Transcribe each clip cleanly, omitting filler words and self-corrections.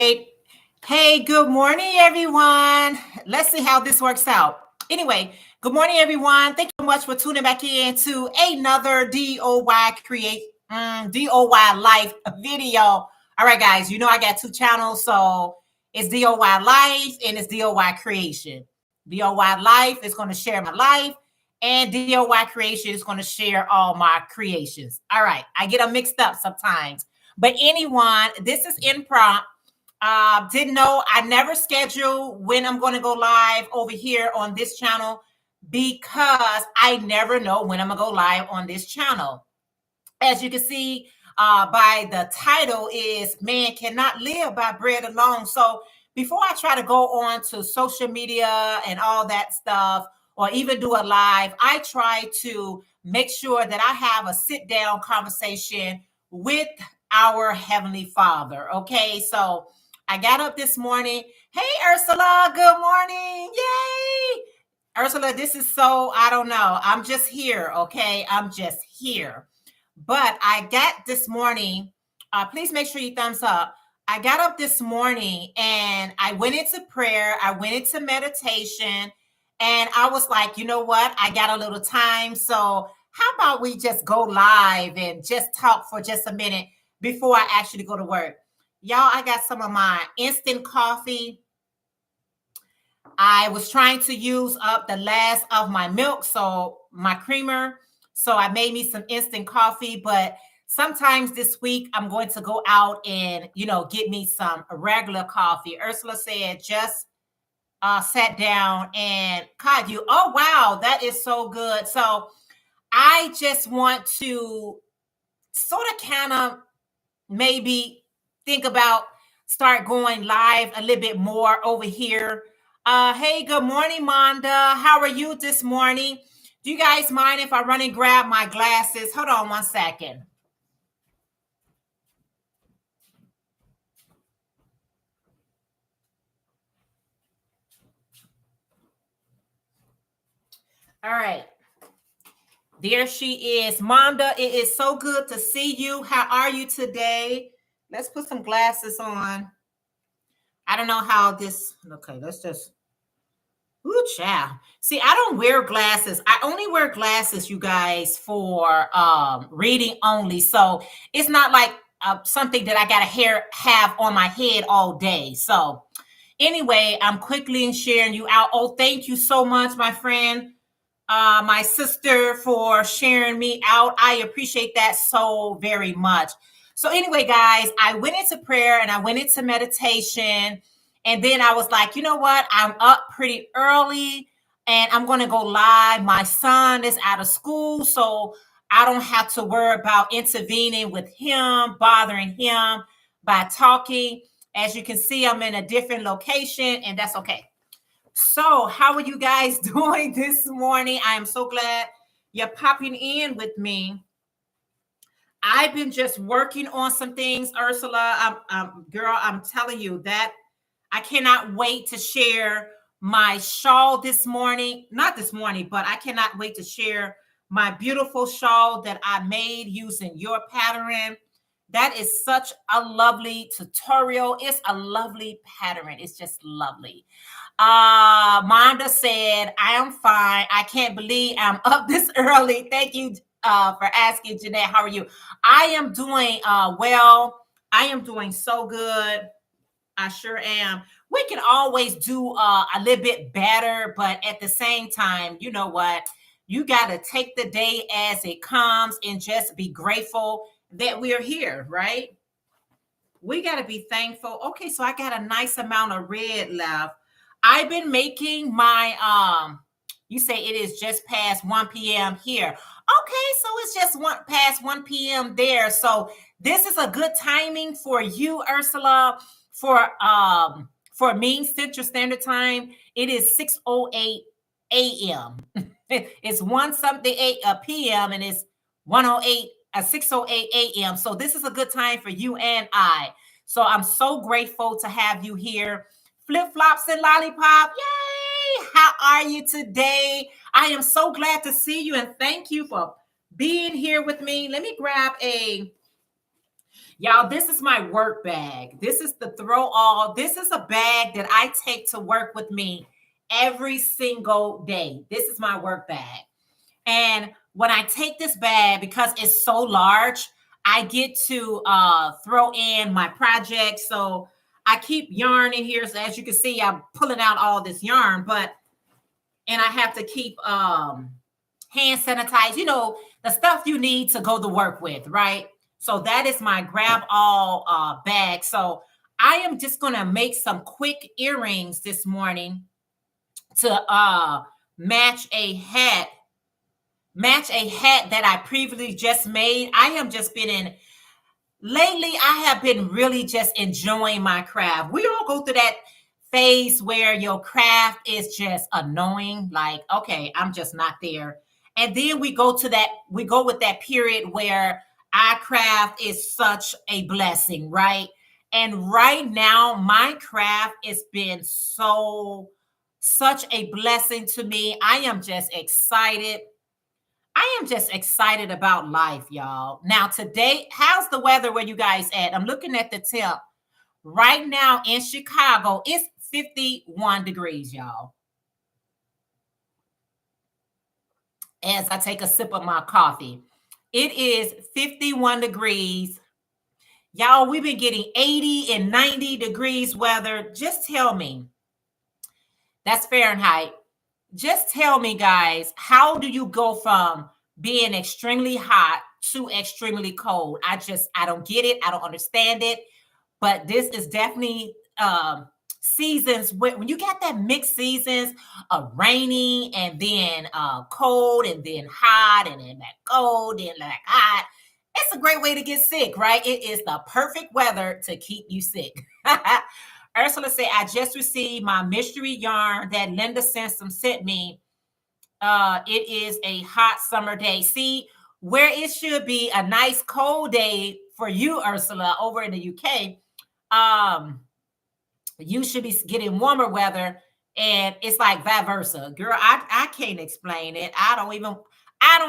Hey, good morning, everyone. Let's see how this works out. Anyway, good morning, everyone. Thank you so much for tuning back in to another DOY Life video. All right, guys, you know I got two channels, so it's DOY Life and it's DOY Creation. DOY Life is going to share my life, and DOY Creation is going to share all my creations. All right, I get them mixed up sometimes. But anyone, this is impromptu. Didn't know. I never schedule when I'm going to go live over here on this channel because I never know when I'm going to go live on this channel. As you can see by the title is Man Cannot Live by Bread Alone. So before I try to go on to social media and all that stuff, or even do a live, I try to make sure that I have a sit down conversation with our Heavenly Father. Okay, so I got up this morning. Hey, Ursula, good morning. Yay. Ursula, this is so, I don't know. I'm just here. Okay, I'm just here. But I got this morning, please make sure you thumbs up. I got up this morning and I went into prayer. I went into meditation. And I was like, you know what? I got a little time. So how about we just go live and just talk for just a minute before I actually go to work? Y'all, I got some of my instant coffee. I was trying to use up the last of my milk, so my creamer. So I made me some instant coffee, but sometimes this week I'm going to go out and, get me some regular coffee. Ursula said just sat down and caught you. Oh, wow, that is so good. So I just want to sort of kind of maybe think about start going live a little bit more over here. Hey, good morning, Monda. How are you this morning? Do you guys mind if I run and grab my glasses? Hold on one second. All right. There she is. Monda, it is so good to see you. How are you today? Let's put some glasses on. I don't know how this, okay, let's just, ooh, child. See, I don't wear glasses. I only wear glasses, you guys, for reading only. So it's not like something that I gotta have on my head all day. So anyway, I'm quickly sharing you out. Oh, thank you so much, my friend, my sister, for sharing me out. I appreciate that so very much. So anyway, guys, I went into prayer and I went into meditation. And then I was like, you know what? I'm up pretty early and I'm going to go live. My son is out of school, so I don't have to worry about intervening with him, bothering him by talking. As you can see, I'm in a different location, and that's okay. So, how are you guys doing this morning? I am so glad you're popping in with me. I've been just working on some things, Ursula. Girl, I'm telling you that I cannot wait to share my shawl this morning. Not this morning, but I cannot wait to share my beautiful shawl that I made using your pattern. That is such a lovely tutorial. It's a lovely pattern. It's just lovely. Monda said, I am fine. I can't believe I'm up this early. Thank you for asking, Jeanette. How are you? I am doing well. I am doing so good. I sure am. We can always do a little bit better, but at the same time, you know what? You got to take the day as it comes and just be grateful that we're here, right? We got to be thankful. Okay, so I got a nice amount of red left. I've been making my you say it is just past 1 p.m. here. Okay, so it's just past 1 p.m. there. So this is a good timing for you, Ursula, for me, Central Standard Time. It is 6:08 a.m. It's 1 something 8 p.m. and it's 1:08 6:08 a.m. So this is a good time for you and I. So I'm so grateful to have you here. Flip flops and lollipop. Yay! How are you today? I am so glad to see you and thank you for being here with me. Let me grab Y'all, this is my work bag. This is the throw all. This is a bag that I take to work with me every single day. This is my work bag. And when I take this bag, because it's so large, I get to throw in my projects. So I keep yarn in here. So as you can see, I'm pulling out all this yarn, and I have to keep hand sanitize, the stuff you need to go to work with, right? So that is my grab all bag. So I am just going to make some quick earrings this morning to match a hat that I previously just made. I have just been lately, I have been really just enjoying my craft. We all go through that phase where your craft is just annoying. Like, okay, I'm just not there. And then we go with that period where our craft is such a blessing, right? And right now, my craft has been such a blessing to me. I am just excited. I am just excited about life, y'all. Now, today, how's the weather where you guys at? I'm looking at the temp. Right now in Chicago, it's 51 degrees, y'all. As I take a sip of my coffee, it is 51 degrees. Y'all, we've been getting 80 and 90 degrees weather. Just tell me, that's Fahrenheit. Just tell me, guys, how do you go from being extremely hot to extremely cold? I don't get it. I don't understand it. But this is definitely seasons when you got that mixed seasons of rainy and then cold and then hot and then that cold and like hot. It's a great way to get sick, right? It is the perfect weather to keep you sick. Ursula said, I just received my mystery yarn that Linda Sansom sent me. It is a hot summer day. See, where it should be a nice cold day for you, Ursula, over in the UK, you should be getting warmer weather, and it's like vice versa. Girl, I can't explain it. I don't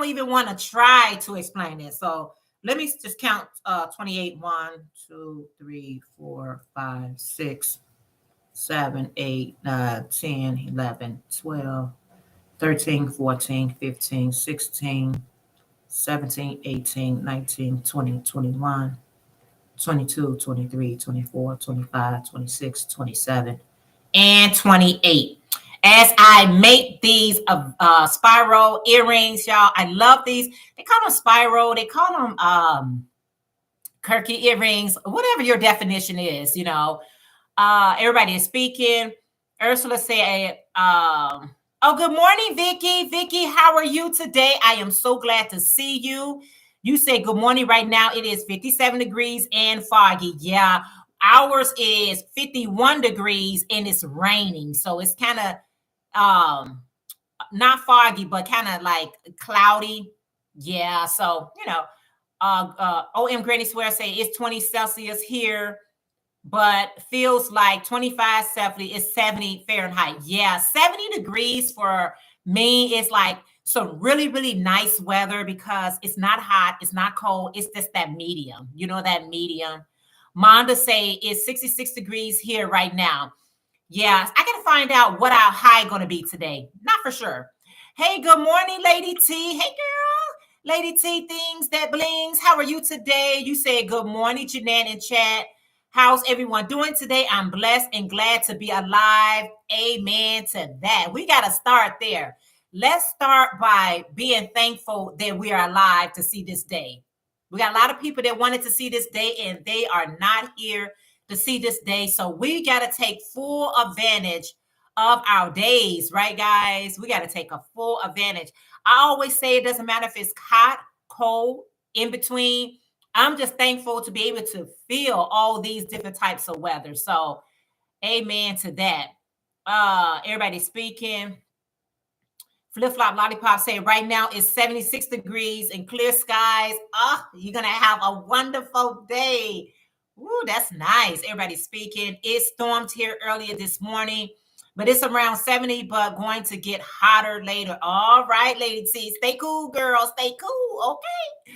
even want to try to explain it. So let me just count 28. 1, 2, 3, 4, 5, 6, 7, 8, 9, 10, 11, 12, 13, 14, 15, 16, 17, 18, 19, 20, 21, 22, 23, 24, 25, 26, 27, and 28. As I make these spiral earrings, y'all, I love these. They call them spiral. They call them Kirky earrings, whatever your definition is, everybody is speaking. Ursula said, oh, good morning, Vicky. Vicky, how are you today? I am so glad to see you. You say good morning. Right now, it is 57 degrees and foggy. Yeah, ours is 51 degrees and it's raining. So it's kind of not foggy, but kind of like cloudy. Yeah, so, OM Granny Swear say it's 20 Celsius here, but feels like 25 Celsius is 70 Fahrenheit. Yeah, 70 degrees for me is like some really, really nice weather because it's not hot, it's not cold, it's just that medium. That medium. Monda say it's 66 degrees here right now. Yeah, I gotta find out what our high gonna be today. Not for sure. Hey, good morning, Lady T. Hey, girl. Lady T, things that blings. How are you today? You say good morning, Jeanette in chat. How's everyone doing today? I'm blessed and glad to be alive. Amen to that. We got to start there. Let's start by being thankful that we are alive to see this day. We got a lot of people that wanted to see this day and they are not here to see this day. So we got to take full advantage of our days, right, guys? We got to take a full advantage. I always say it doesn't matter if it's hot, cold, in between. I'm just thankful to be able to feel all these different types of weather. So, amen to that. Everybody speaking. Flip Flop Lollipop say right now it's 76 degrees and clear skies. Oh, you're going to have a wonderful day. Ooh, that's nice. Everybody speaking. It stormed here earlier this morning, but it's around 70, but going to get hotter later. All right, Lady T. Stay cool, girl. Stay cool. Okay.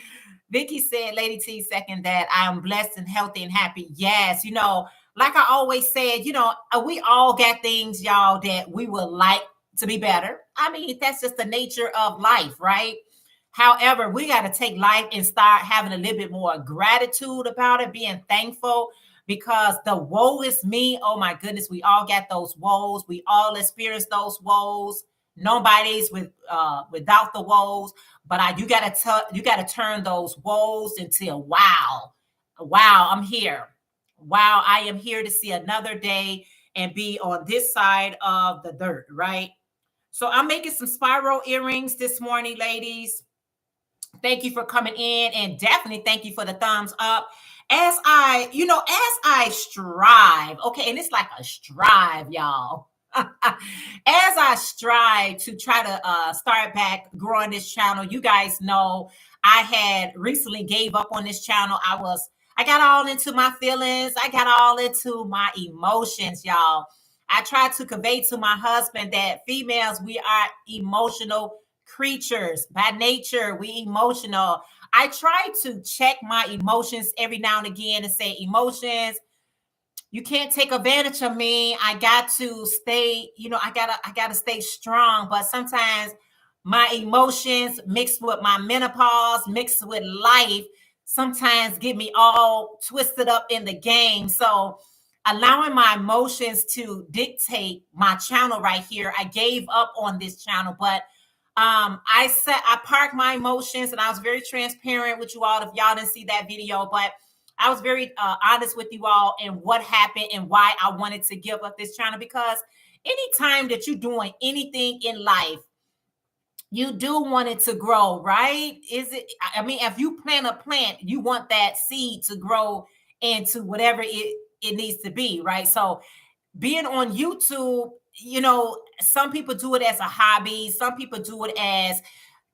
Vicky said, Lady T, second that I am blessed and healthy and happy. Yes, like I always said, we all got things, y'all, that we would like to be better. I mean, that's just the nature of life, right? However, we got to take life and start having a little bit more gratitude about it, being thankful, because the woe is me. Oh my goodness, we all got those woes. We all experience those woes. Nobody's without the woes, but you gotta turn those woes into a wow. Wow, I'm here. Wow, I am here to see another day and be on this side of the dirt, right? So I'm making some spiral earrings this morning, ladies. Thank you for coming in, and definitely thank you for the thumbs up. As I strive, okay, and it's like a strive, y'all. As I strive to try to start back growing this channel, you guys know I had recently gave up on this channel. I got all into my feelings. I got all into my emotions, y'all. I tried to convey to my husband that females, we are emotional creatures by nature. We emotional. I try to check my emotions every now and again and say, emotions, you can't take advantage of me. I got to stay, I gotta stay strong. But sometimes my emotions mixed with my menopause, mixed with life, sometimes get me all twisted up in the game. So allowing my emotions to dictate my channel right here, I gave up on this channel. But I parked my emotions, and I was very transparent with you all. If y'all didn't see that video, but I was very honest with you all and what happened and why I wanted to give up this channel. Because anytime that you're doing anything in life, you do want it to grow, right? I mean, if you plant a plant, you want that seed to grow into whatever it needs to be, right? So being on YouTube, some people do it as a hobby. Some people do it as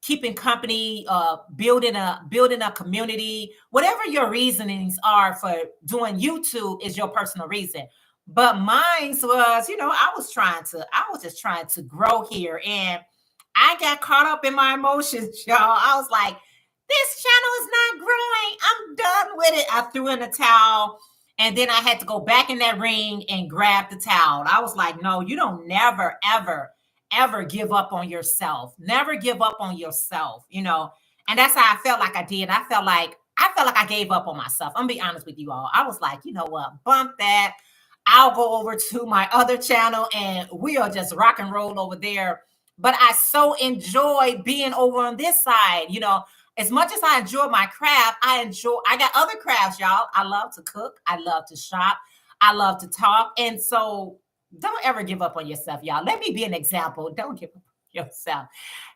keeping company, building a community. Whatever your reasonings are for doing YouTube is your personal reason. But mine was, I was just trying to grow here, and I got caught up in my emotions, y'all. I was like, this channel is not growing. I'm done with it. I threw in the towel. And then I had to go back in that ring and grab the towel. I was like, no, you don't never, ever, ever give up on yourself. Never give up on yourself, And that's how I felt like I did. I felt like I gave up on myself. I'm gonna be honest with you all. I was like, you know what? Bump that. I'll go over to my other channel and we'll just rock and roll over there. But I so enjoy being over on this side, as much as I enjoy my craft, I got other crafts, y'all. I love to cook. I love to shop. I love to talk. And so don't ever give up on yourself, y'all. Let me be an example. Don't give up on yourself.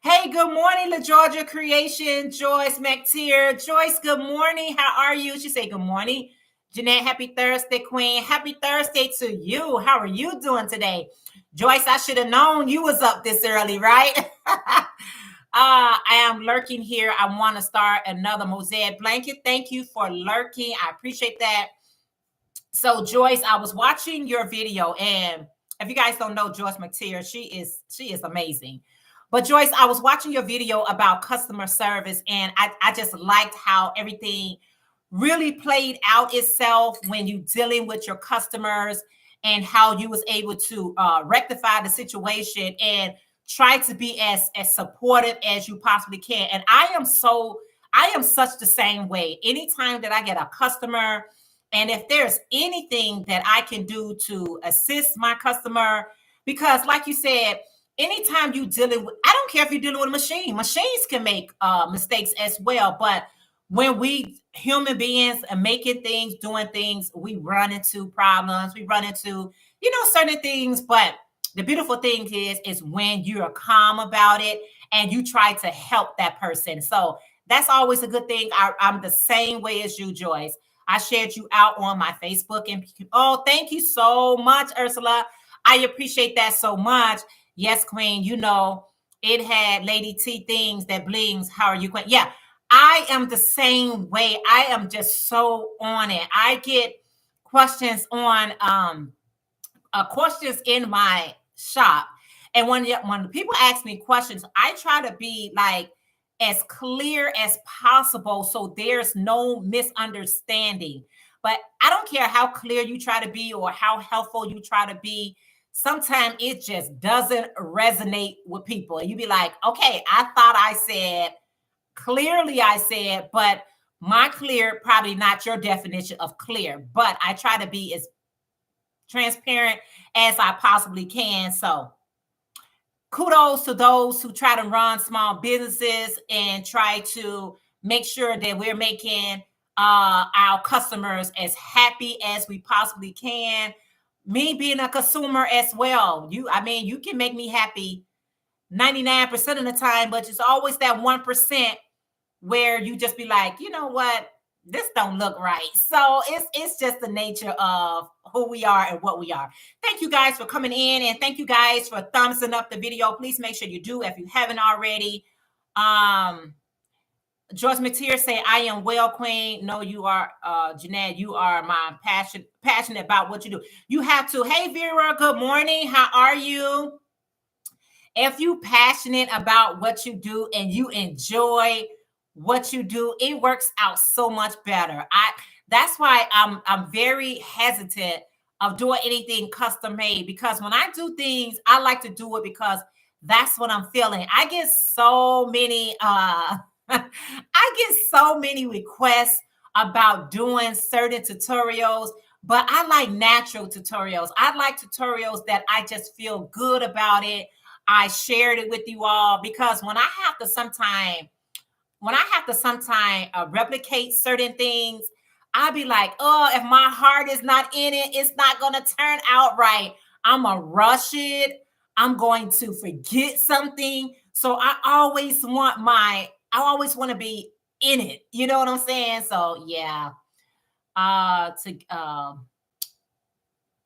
Hey, good morning, La Georgia Creation, Joyce McTeer. Joyce, good morning. How are you? She said, good morning. Jeanette, happy Thursday, Queen. Happy Thursday to you. How are you doing today? Joyce, I should have known you was up this early, right? I am lurking here. I want to start another mosaic blanket. Thank you for lurking. I appreciate that. So, Joyce, I was watching your video, and if you guys don't know Joyce McTeer, she is amazing. But Joyce, I was watching your video about customer service, and I just liked how everything really played out itself when you dealing with your customers, and how you was able to rectify the situation and try to be as supportive as you possibly can. And I am such the same way. Anytime that I get a customer, and if there's anything that I can do to assist my customer, because like you said, anytime you dealing with, I don't care if you're dealing with a machine. Machines can make mistakes as well. But when we human beings are making things, doing things, we run into problems. We run into, certain things. But the beautiful thing is when you're calm about it and you try to help that person. So that's always a good thing. I'm the same way as you, Joyce. I shared you out on my Facebook. And oh, thank you so much, Ursula. I appreciate that so much. Yes, Queen, it had Lady T things that blings. How are you, Queen? Yeah, I am the same way. I am just so on it. I get questions on questions in my shop. And when people ask me questions, I try to be like as clear as possible so there's no misunderstanding. But I don't care how clear you try to be or how helpful you try to be. Sometimes it just doesn't resonate with people. And you be like, okay, I thought I said, clearly I said, but my clear probably not your definition of clear. But I try to be as transparent as I possibly can. So kudos to those who try to run small businesses and try to make sure that we're making our customers as happy as we possibly can. Me being a consumer as well, you can make me happy 99% of the time, but it's always that 1% where you just be like, you know what, this don't look right. So it's just the nature of who we are and what we are. Thank you guys for coming in, and thank you guys for thumbsing up the video. Please make sure you do if you haven't already. George Mateer say, I am well, Queen. No, you are, Jeanette, you are my passionate about what you do. You have to. Hey, Vera, good morning. How are you? If you passionate about what you do and you enjoy what you do, it works out so much better. That's why I'm very hesitant of doing anything custom made, because when I do things, I like to do it because that's what I'm feeling. I get so many I get so many requests about doing certain tutorials, but I like natural tutorials. I like tutorials that I just feel good about it. I shared it with you all because when I have to sometimes replicate certain things, I'll be like, oh, if my heart is not in it, it's not going to turn out right. I'm going to rush it. I'm going to forget something. So I always want to be in it. You know what I'm saying? So yeah.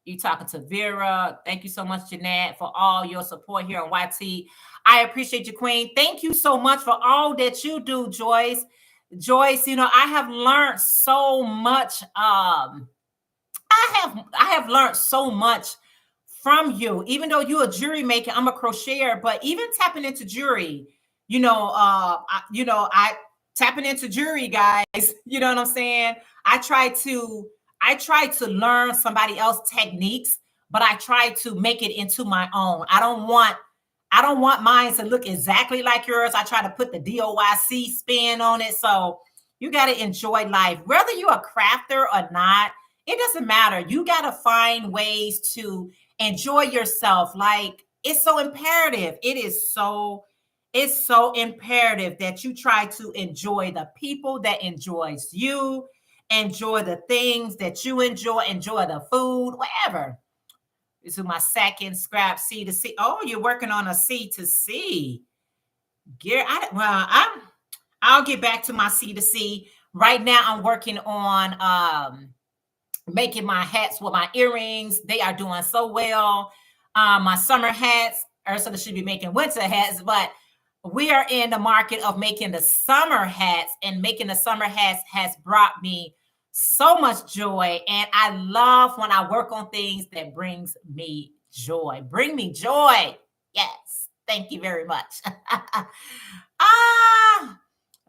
You talking to Vera. Thank you so much, Jeanette, for all your support here on YT. I appreciate you, Queen. Thank you so much for all that you do, Joyce. Joyce, I have learned so much. I have learned so much from you. Even though you're a jewelry maker, I'm a crocheter, but even tapping into jewelry, I tapping into jewelry, guys. You know what I'm saying? I try to learn somebody else's techniques, but I try to make it into my own. I don't want mine to look exactly like yours. I try to put the DOYC spin on it. So you got to enjoy life. Whether you're a crafter or not, it doesn't matter. You got to find ways to enjoy yourself. Like, it's so imperative. It's so imperative that you try to enjoy the people that enjoys you, enjoy the things that you enjoy the food, whatever. This is my second scrap C to C. Oh, you're working on a C to C. I'll get back to my C to C. Right now, I'm working on making my hats with my earrings. They are doing so well. My summer hats, Ursula should be making winter hats, but we are in the market of making the summer hats, and making the summer hats has brought me so much joy. And I love when I work on things that brings me joy. Bring me joy. Yes. Thank you very much.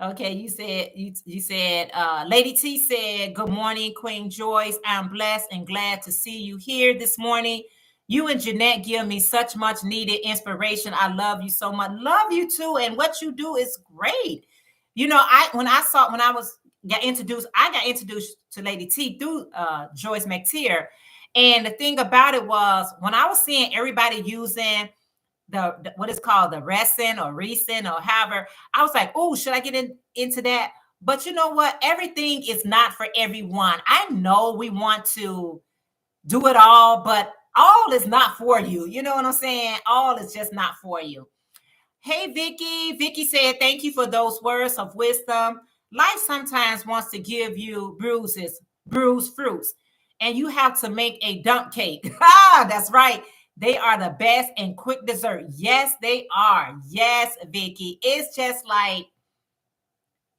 Okay. You said, Lady T said, good morning, Queen Joyce. I'm blessed and glad to see you here this morning. You and Jeanette give me such much needed inspiration. I love you so much. Love you too. And what you do is great. I got introduced to Lady T through Joyce McTeer. And the thing about it was, when I was seeing everybody using the what is called the resin or however, I was like, oh, should I get into that? But you know what? Everything is not for everyone. I know we want to do it all, but all is not for you. You know what I'm saying? All is just not for you. Hey, Vicky. Vicky said, thank you for those words of wisdom. Life sometimes wants to give you bruised fruits, and you have to make a dump cake. That's right. They are the best and quick dessert. Yes, they are. Yes, Vicky. It's just like,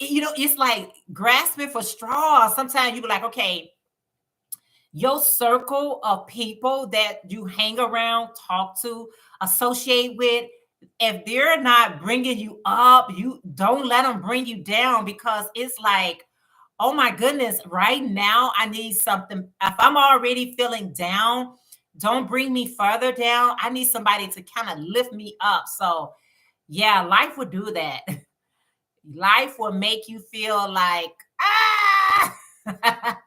it's like grasping for straws. Sometimes you be like, okay, your circle of people that you hang around, talk to, associate with, if they're not bringing you up, you don't let them bring you down, because it's like, oh my goodness, right now I need something. If I'm already feeling down, don't bring me further down. I need somebody to kind of lift me up. So yeah, life will do that. Life will make you feel like, ah.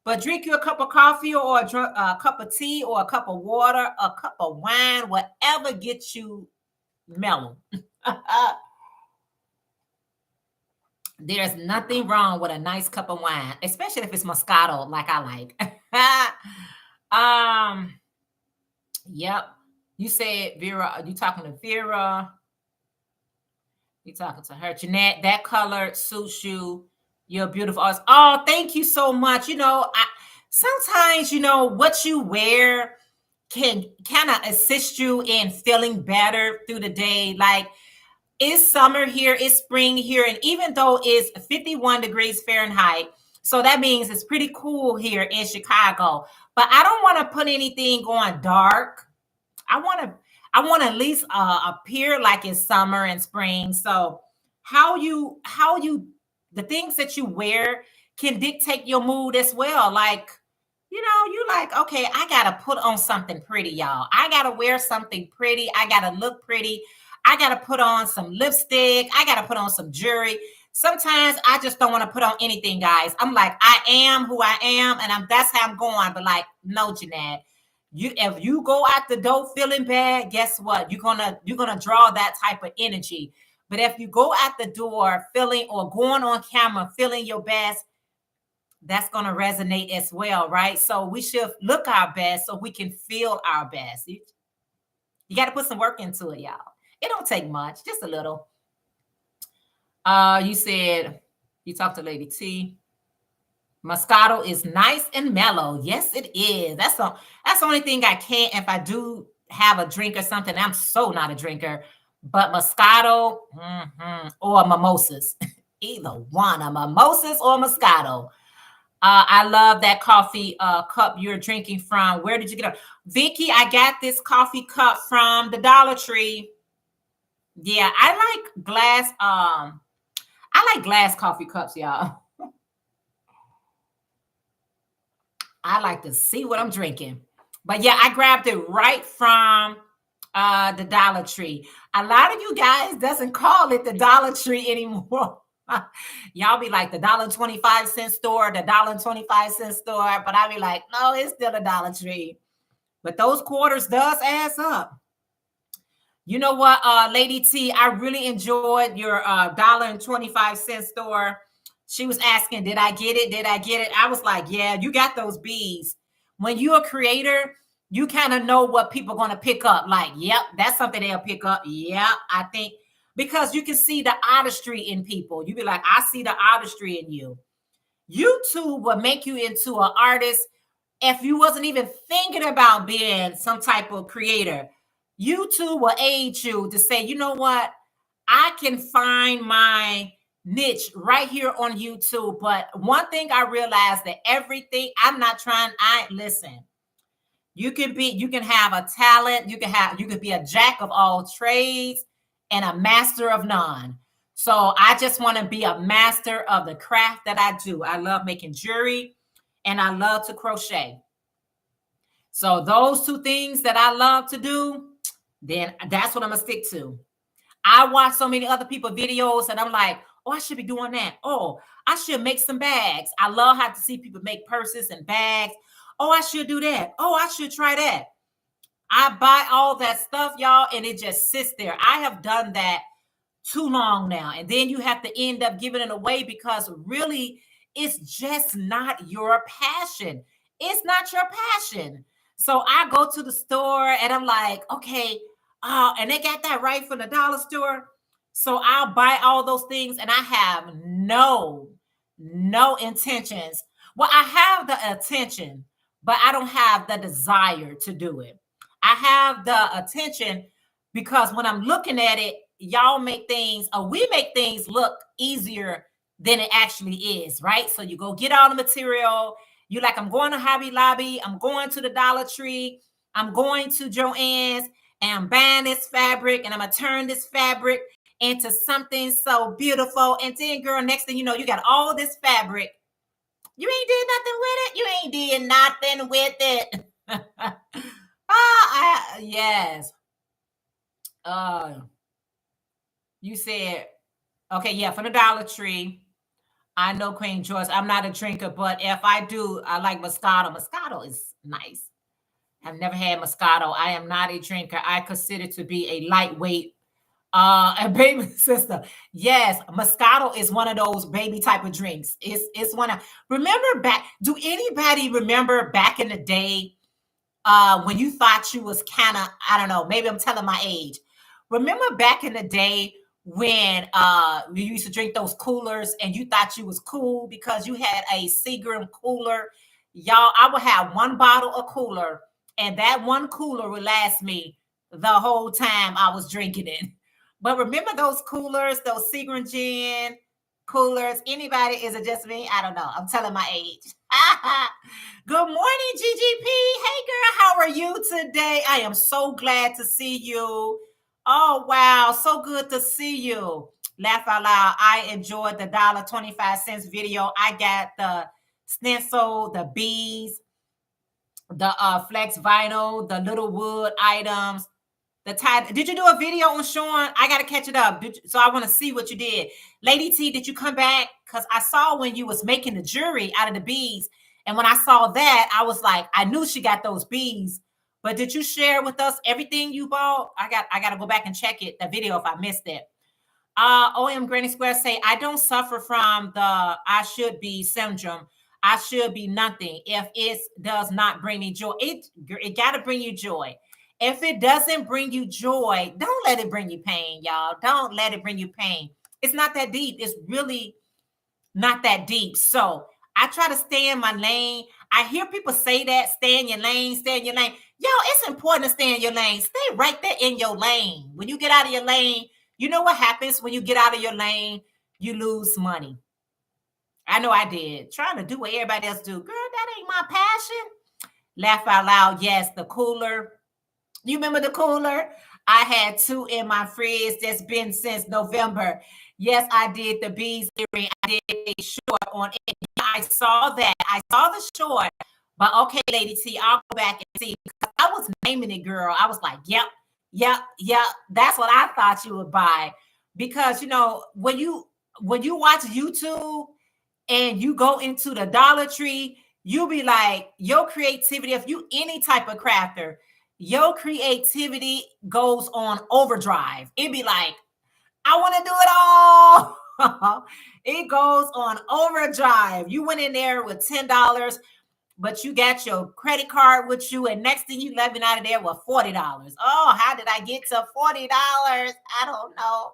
But drink you a cup of coffee, or a cup of tea, or a cup of water, a cup of wine, whatever gets you mellow. There's nothing wrong with a nice cup of wine, especially if it's Moscato, like I like. um, yep. You said Vera. You talking to Vera? You talking to her? Jeanette, that color suits you. You're beautiful. Oh, thank you so much. Sometimes what you wear can kind of assist you in feeling better through the day. Like, it's summer here, it's spring here, and even though it's 51 degrees Fahrenheit, so that means it's pretty cool here in Chicago. But I don't want to put anything on dark. I want to at least appear like it's summer and spring. So how you the things that you wear can dictate your mood as well. Like, you like, okay, I gotta put on something pretty, y'all. I gotta wear something pretty. I gotta look pretty. I gotta put on some lipstick. I gotta put on some jewelry. Sometimes I just don't want to put on anything, guys. I'm like, I am who I am, and that's how I'm going. But like, no, Jeanette. If you go out the door feeling bad, guess what? You're gonna draw that type of energy. But if you go out the door feeling, or going on camera feeling your best, that's going to resonate as well, right? So we should look our best so we can feel our best. You got to put some work into it, y'all. It don't take much, just a little. You said you talked to Lady T. Moscato is nice and mellow. Yes, it is. That's the only thing I can't. If I do have a drink or something, I'm so not a drinker. But Moscato, or mimosas, either one, a mimosas or Moscato. I love that coffee cup you're drinking from. Where did you get it? Vicky, I got this coffee cup from the Dollar Tree. Yeah, I like glass. I like glass coffee cups, y'all. I like to see what I'm drinking. But yeah, I grabbed it right from the Dollar Tree. A lot of you guys doesn't call it the Dollar Tree anymore. Y'all be like the $1.25 store, the $1.25 store, but I be like, no, it's still a Dollar Tree. But those quarters does add up. You know what, Lady T, I really enjoyed your $1.25 store. She was asking, did I get it? Did I get it? I was like, yeah, you got those bees. When you're a creator, you kind of know what people are going to pick up. Like, yep, that's something they'll pick up. Yeah, I think, because you can see the artistry in people. You be like, I see the artistry in you. YouTube will make you into an artist if you wasn't even thinking about being some type of creator. YouTube will aid you to say, you know what? I can find my niche right here on YouTube. But one thing I realized, that everything, listen. You can have a talent, you can be a jack of all trades and a master of none. So I just want to be a master of the craft that I do. I love making jewelry and I love to crochet. So those two things that I love to do, then that's what I'm gonna stick to. I watch so many other people videos and I'm like, oh, I should be doing that. Oh, I should make some bags. I love how to see people make purses and bags. Oh, I should do that. Oh, I should try that. I buy all that stuff, y'all, and it just sits there. I have done that too long now. And then you have to end up giving it away because really it's just not your passion. It's not your passion. So I go to the store and I'm like, okay, and they got that right from the dollar store. So I'll buy all those things and I have no intentions. Well, I have the attention, but I don't have the desire to do it. I have the attention because when I'm looking at it, y'all make things, or we make things look easier than it actually is, right? So you go get all the material. You like, I'm going to Hobby Lobby. I'm going to the Dollar Tree. I'm going to Joann's. and I'm buying this fabric and I'm going to turn this fabric into something so beautiful. And then, girl, next thing you know, you got all this fabric. You ain't did nothing with it. You ain't did nothing with it. Yes. You said, okay, yeah, from the Dollar Tree. I know Queen Joyce. I'm not a drinker, but if I do, I like Moscato. Moscato is nice. I've never had Moscato. I am not a drinker. I consider to be a lightweight a baby sister. Yes, Moscato is one of those baby type of drinks. It's one of, remember back, do anybody remember back in the day when you thought you was kind of, I don't know, maybe I'm telling my age. Remember back in the day when you used to drink those coolers and you thought you was cool because you had a Seagram cooler? Y'all, I would have one bottle of cooler and that one cooler would last me the whole time I was drinking it. But remember those coolers, those Seagram gin coolers? Anybody? Is it just me? I don't know. I'm telling my age. Good morning, GGP. Hey, girl. How are you today? I am so glad to see you. Oh, wow. So good to see you. Laugh out loud. I enjoyed the $1.25 video. I got the stencil, the beads, the flex vinyl, the little wood items. The tie. Did you do a video on Sean? I gotta catch it up. So I want to see what you did. Lady T, did you come back? Because I saw when you was making the jewelry out of the beads. And when I saw that, I was like, I knew she got those beads. But did you share with us everything you bought? I gotta go back and check it, the video, if I missed it. OM Granny Square say, I don't suffer from the I should be syndrome. I should be nothing if it does not bring me joy. It gotta bring you joy. If it doesn't bring you joy, don't let it bring you pain, y'all. Don't let it bring you pain. It's not that deep. It's really not that deep. So I try to stay in my lane. I hear people say that, stay in your lane, stay in your lane. Yo, it's important to stay in your lane. Stay right there in your lane. When you get out of your lane, you know what happens when you get out of your lane? You lose money. I know I did. Trying to do what everybody else do. Girl, that ain't my passion. Laugh out loud. Yes, the cooler. You remember the cooler? I had 2 in my fridge that's been since November. Yes, I did the beads earring. I did a short on it. I saw that. I saw the short. But okay, Lady T, I'll go back and see. I was naming it, girl. I was like, yep. That's what I thought you would buy. Because, you know, when you watch YouTube and you go into the Dollar Tree, you'll be like, your creativity, if you any type of crafter, your creativity goes on overdrive. It'd be like, I want to do it all. It goes on overdrive. You went in there with $10, but you got your credit card with you, and next thing you left out of there with $40. Oh, how did I get to $40? I don't know.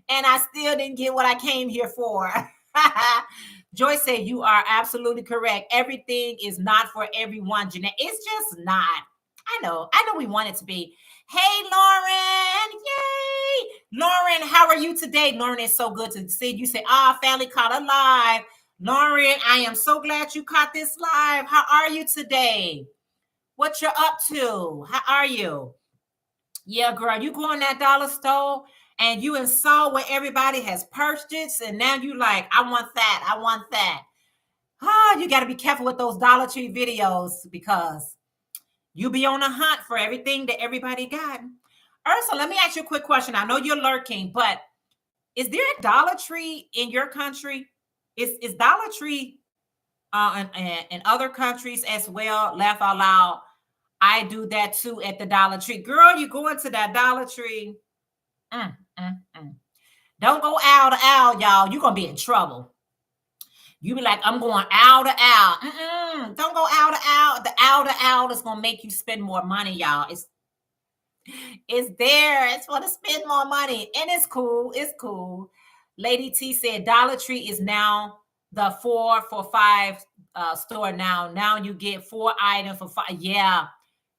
And I still didn't get what I came here for. Joyce said, you are absolutely correct. Everything is not for everyone, Jeanette. It's just not. I know we want it to be. Hey, Lauren. Yay. Lauren, how are you today? Lauren, it's so good to see you. Say, family caught a live. Lauren, I am so glad you caught this live. How are you today? What you're up to? How are you? Yeah, girl, you go in that dollar store and you saw what everybody has purchased, and now you like, I want that. I want that. You got to be careful with those Dollar Tree videos because you be on a hunt for everything that everybody got. Ursa, let me ask you a quick question. I know you're lurking, but is there a Dollar Tree in your country? Is Dollar Tree in other countries as well? Laugh out loud. I do that too at the Dollar Tree. Girl, you go into that Dollar Tree. Don't go owl to owl, y'all. You're going to be in trouble. You be like, I'm going owl to owl. Don't go owl to owl. The owl to owl is going to make you spend more money, y'all. It's there. It's for to spend more money. And it's cool. It's cool. Lady T said Dollar Tree is now the 4 for $5 store now. Now you get 4 items for $5. Yeah,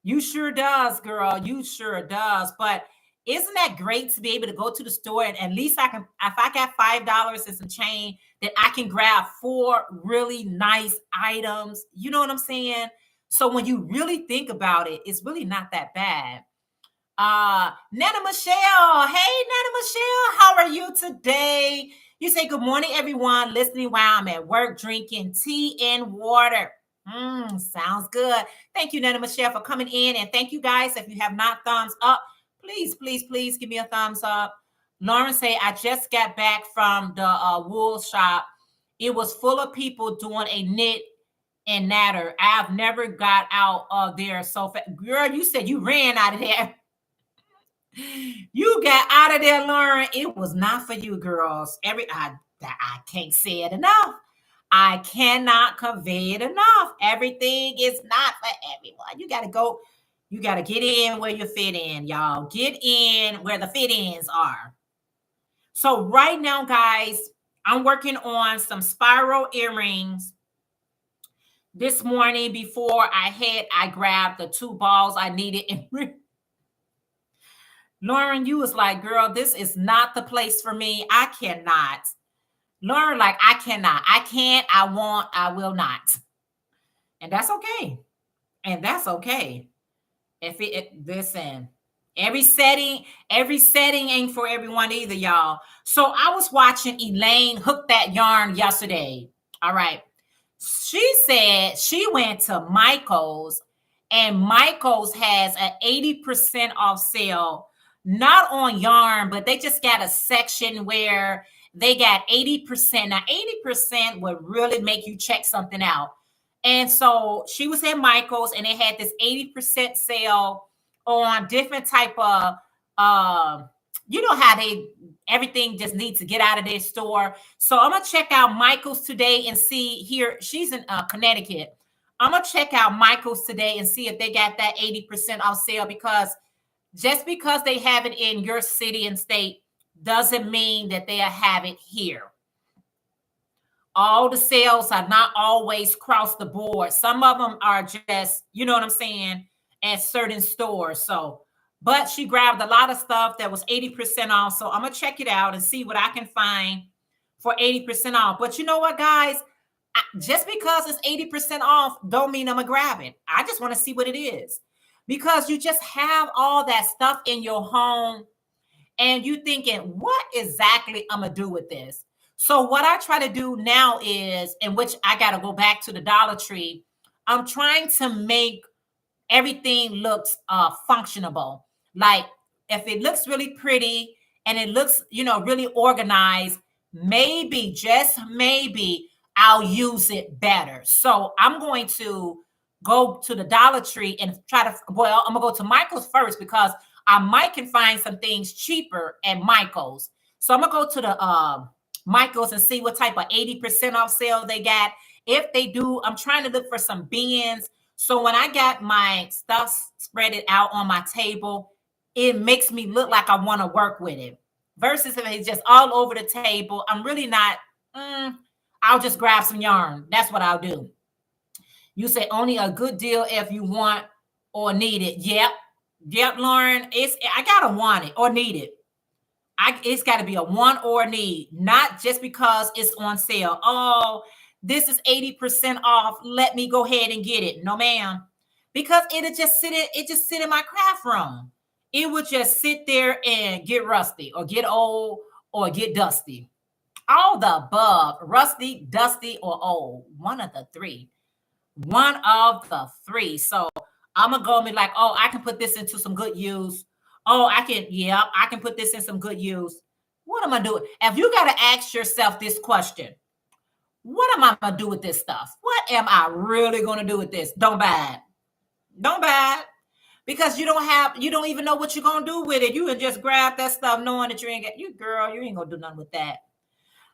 you sure does, girl. You sure does. But isn't that great to be able to go to the store and at least I can, if I got $5 and some change, that I can grab 4 really nice items. You know what I'm saying? So when you really think about it, it's really not that bad. Nana Michelle. Hey, Nana Michelle, how are you today? You say good morning, everyone. Listening while I'm at work, drinking tea and water. Sounds good. Thank you, Nana Michelle, for coming in. And thank you guys. If you have not thumbs up, please, please, please give me a thumbs up. Lauren say, I just got back from the wool shop. It was full of people doing a knit and natter. I've never got out of there so fast. Girl, you said you ran out of there. You got out of there, Lauren. It was not for you, girls. I can't say it enough. I cannot convey it enough. Everything is not for everyone. You got to go. You got to get in where you fit in, y'all. Get in where the fit ins are. So right now, guys, I'm working on some spiral earrings. This morning before I grabbed the 2 balls I needed. And Lauren, you was like, girl, this is not the place for me. I cannot. Lauren, like, I cannot. I can't, I won't, I will not. And that's okay. And that's okay. Listen, every setting ain't for everyone either, y'all. So I was watching Elaine hook that yarn yesterday. All right. She said she went to Michael's, and Michael's has an 80% off sale, not on yarn, but they just got a section where they got 80%. Now, 80% would really make you check something out. And so she was at Michael's, and they had this 80% sale on different type of, you know how everything just needs to get out of their store. So I'm gonna check out Michael's today and see here. She's in Connecticut. I'm gonna check out Michael's today and see if they got that 80% off sale, because just because they have it in your city and state doesn't mean that they'll have it here. All the sales are not always across the board. Some of them are just, you know what I'm saying, at certain stores. So, but she grabbed a lot of stuff that was 80% off. So I'm going to check it out and see what I can find for 80% off. But you know what, guys? Just because it's 80% off don't mean I'm going to grab it. I just want to see what it is. Because you just have all that stuff in your home and you thinking, what exactly I'm going to do with this? So what I try to do now is, in which I got to go back to the Dollar Tree, I'm trying to make everything looks functionable. Like if it looks really pretty and it looks, you know, really organized, maybe, just maybe, I'll use it better. So I'm going to go to the Dollar Tree and try to, well, I'm gonna go to Michael's first, because I might can find some things cheaper at Michael's. So I'm gonna go to the Michael's and see what type of 80% off sale they got. If they do, I'm trying to look for some bins. So when I got my stuff spread it out on my table, it makes me look like I want to work with it. Versus if it's just all over the table, I'm really not, I'll just grab some yarn. That's what I'll do. You say only a good deal if you want or need it. Yep, Lauren. I gotta want it or need it. It's got to be a want or need, not just because it's on sale. Oh, this is 80% off. Let me go ahead and get it. No, ma'am. Because it just sit in my craft room. It would just sit there and get rusty or get old or get dusty. All the above, rusty, dusty, or old. One of the three. So I'm going to go and be like, oh, I can put this into some good use. Oh, I can put this in some good use. What am I doing? If you got to ask yourself this question, what am I going to do with this stuff? What am I really going to do with this? Don't buy it. Don't buy it. Because you don't even know what you're going to do with it. You can just grab that stuff knowing that you ain't going to do nothing with that.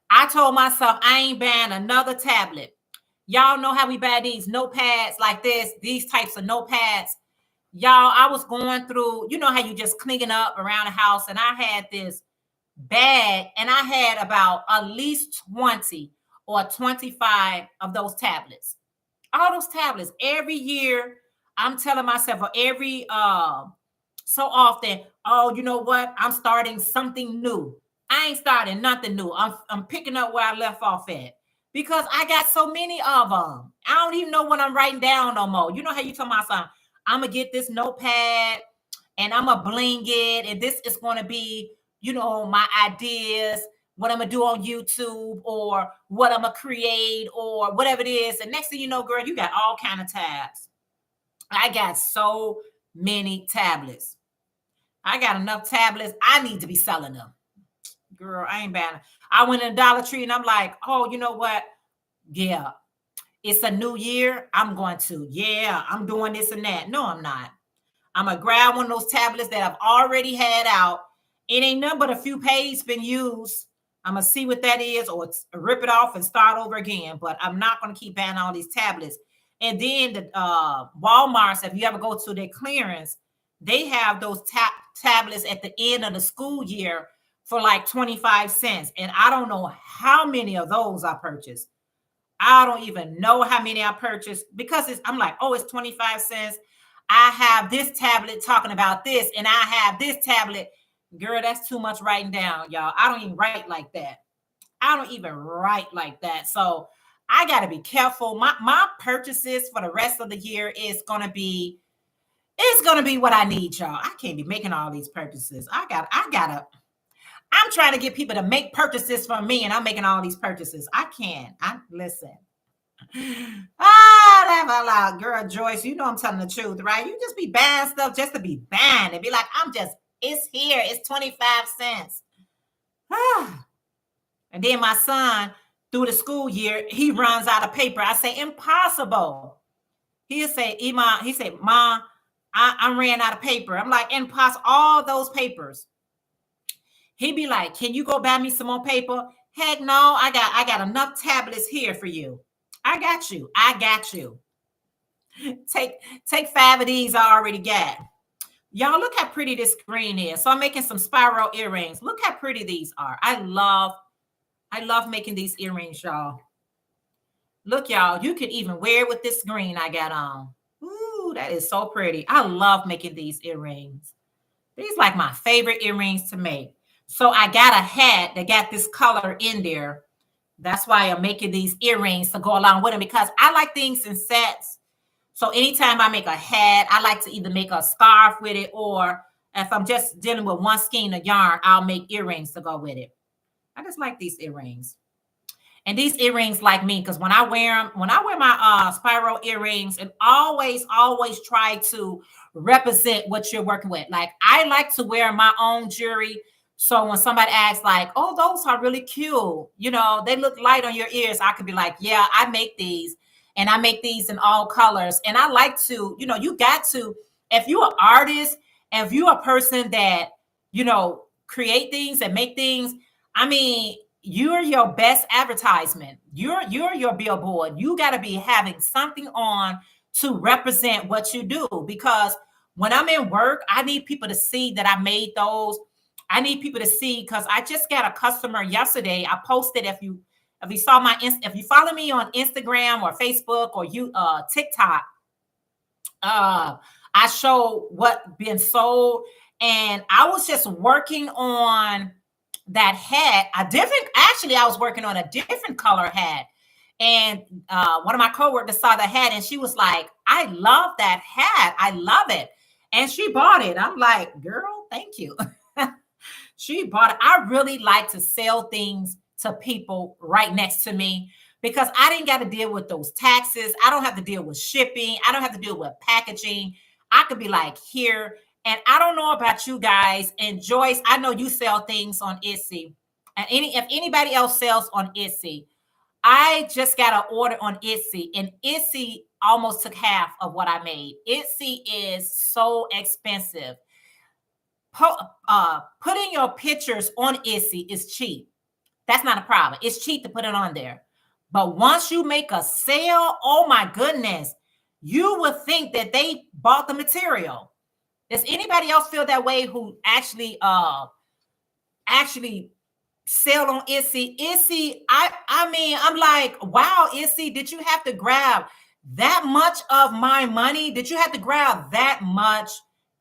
I told myself I ain't buying another tablet. Y'all know how we buy these notepads like this, these types of notepads. Y'all, I was going through, you know how you just cleaning up around the house, and I had this bag, and I had about at least 20 or 25 of those tablets. All those tablets. Every year, I'm telling myself, or every so often, oh, you know what? I'm starting something new. I ain't starting nothing new. I'm picking up where I left off at. Because I got so many of them. I don't even know what I'm writing down no more. You know how you tell my son, I'm going to get this notepad and I'm gonna bling it, and this is gonna be, you know, my ideas, what I'm gonna do on YouTube, or what I'm gonna create, or whatever it is. And next thing you know, girl, you got all kind of tabs. I got so many tablets. I got enough tablets. I need to be selling them. Girl, I ain't bad. I went in Dollar Tree and I'm like, oh, you know what? Yeah, it's a new year. I'm doing this and that. No, I'm not. I'm gonna grab one of those tablets that I've already had out. It ain't nothing but a few pages been used. I'm gonna see what that is, or rip it off and start over again. But I'm not gonna keep buying all these tablets. And then the Walmart's, if you ever go to their clearance, they have those tablets at the end of the school year for like 25 cents. And I don't know how many of those I purchased. I don't even know how many I purchased, because I'm like, oh, it's 25 cents. I have this tablet talking about this, and I have this tablet. Girl, that's too much writing down, y'all. I don't even write like that. I don't even write like that. So I got to be careful. My purchases for the rest of the year is going to be, it's going to be what I need, y'all. I can't be making all these purchases. I'm trying to get people to make purchases for me, and I'm making all these purchases. I can't. Listen. Laugh out loud. Girl, Joyce, you know I'm telling the truth, right? You just be buying stuff just to be buying and be like, it's here. It's 25 cents. And then my son, through the school year, he runs out of paper. I say, impossible. He'll say, Iman, he said, Ma, I ran out of paper. I'm like, impossible. All those papers. He'd be like, can you go buy me some more paper? Heck no, I got enough tablets here for you. I got you. Take 5 of these I already got. Y'all, look how pretty this screen is. So I'm making some spiral earrings. Look how pretty these are. I love making these earrings, y'all. Look, y'all, you could even wear it with this green I got on. Ooh, that is so pretty. I love making these earrings. These like my favorite earrings to make. So I got a hat that got this color in there. That's why I'm making these earrings to go along with them, because I like things in sets. So anytime I make a hat, I like to either make a scarf with it, or if I'm just dealing with one skein of yarn, I'll make earrings to go with it. I just like these earrings. And these earrings like me, because when I wear my spiral earrings, and always try to represent what you're working with. Like, I like to wear my own jewelry. So when somebody asks like, oh, those are really cute, you know, they look light on your ears, I could be like, yeah, I make these, and I make these in all colors. And I like to, you know, you got to, if you're an artist, if you're a person that, you know, create things and make things, I mean, you're your best advertisement. You're your billboard. You got to be having something on to represent what you do, because when I'm in work, I need people to see that I made those. I need people to see, because I just got a customer yesterday. I posted, if you follow me on Instagram or Facebook or TikTok, I show what been sold, and I was just working on that hat. I was working on a different color hat, and one of my coworkers saw the hat, and she was like, "I love that hat. I love it," and she bought it. I'm like, "Girl, thank you." She bought it. I really like to sell things to people right next to me, because I didn't got to deal with those taxes. I don't have to deal with shipping. I don't have to deal with packaging. I could be like, here. And I don't know about you guys. And Joyce, I know you sell things on Etsy. And if anybody else sells on Etsy, I just got an order on Etsy. And Etsy almost took half of what I made. Etsy is so expensive. Putting your pictures on Etsy is cheap. That's not a problem. It's cheap to put it on there. But once you make a sale, oh my goodness, you would think that they bought the material. Does anybody else feel that way who actually sell on Etsy? Etsy, I mean, I'm like, wow, Etsy, did you have to grab that much of my money? Did you have to grab that much?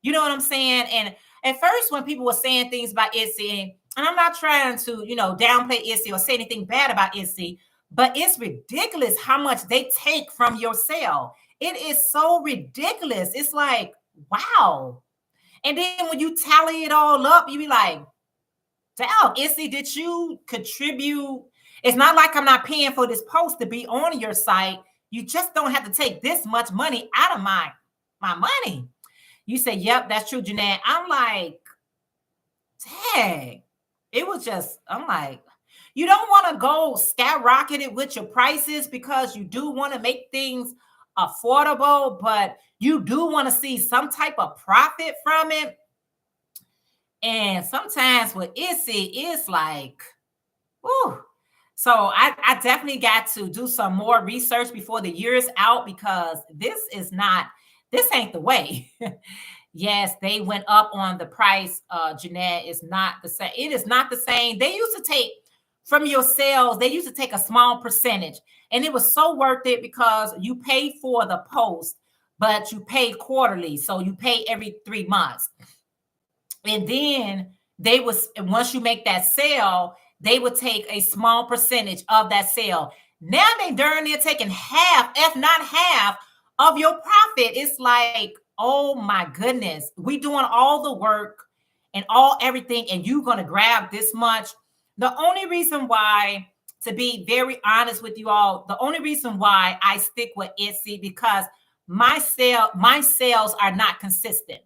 You know what I'm saying? And at first, when people were saying things about Etsy, and I'm not trying to, you know, downplay Etsy or say anything bad about Etsy, but it's ridiculous how much they take from your sale. It is so ridiculous. It's like, wow. And then when you tally it all up, you be like, damn, Issy, did you contribute? It's not like I'm not paying for this post to be on your site. You just don't have to take this much money out of my money. You say, yep, that's true, Jeanette. I'm like, dang. It was just, I'm like, you don't want to go skyrocketed with your prices because you do want to make things affordable, but you do want to see some type of profit from it. And sometimes with Issy, it's like, ooh. So I definitely got to do some more research before the year is out because this ain't the way. Yes, they went up on the price. Jeanette, is not the same. It is not the same. They used to take from your sales, they used to take a small percentage, and it was so worth it because you pay for the post, but you pay quarterly. So you pay every 3 months. And then once you make that sale, they would take a small percentage of that sale. Now they darn near taking half, if not half, of your profit. It's like, oh my goodness, we doing all the work and everything, and you gonna grab this much. The only reason why, to be very honest with you all, the only reason why I stick with Etsy because my sales are not consistent.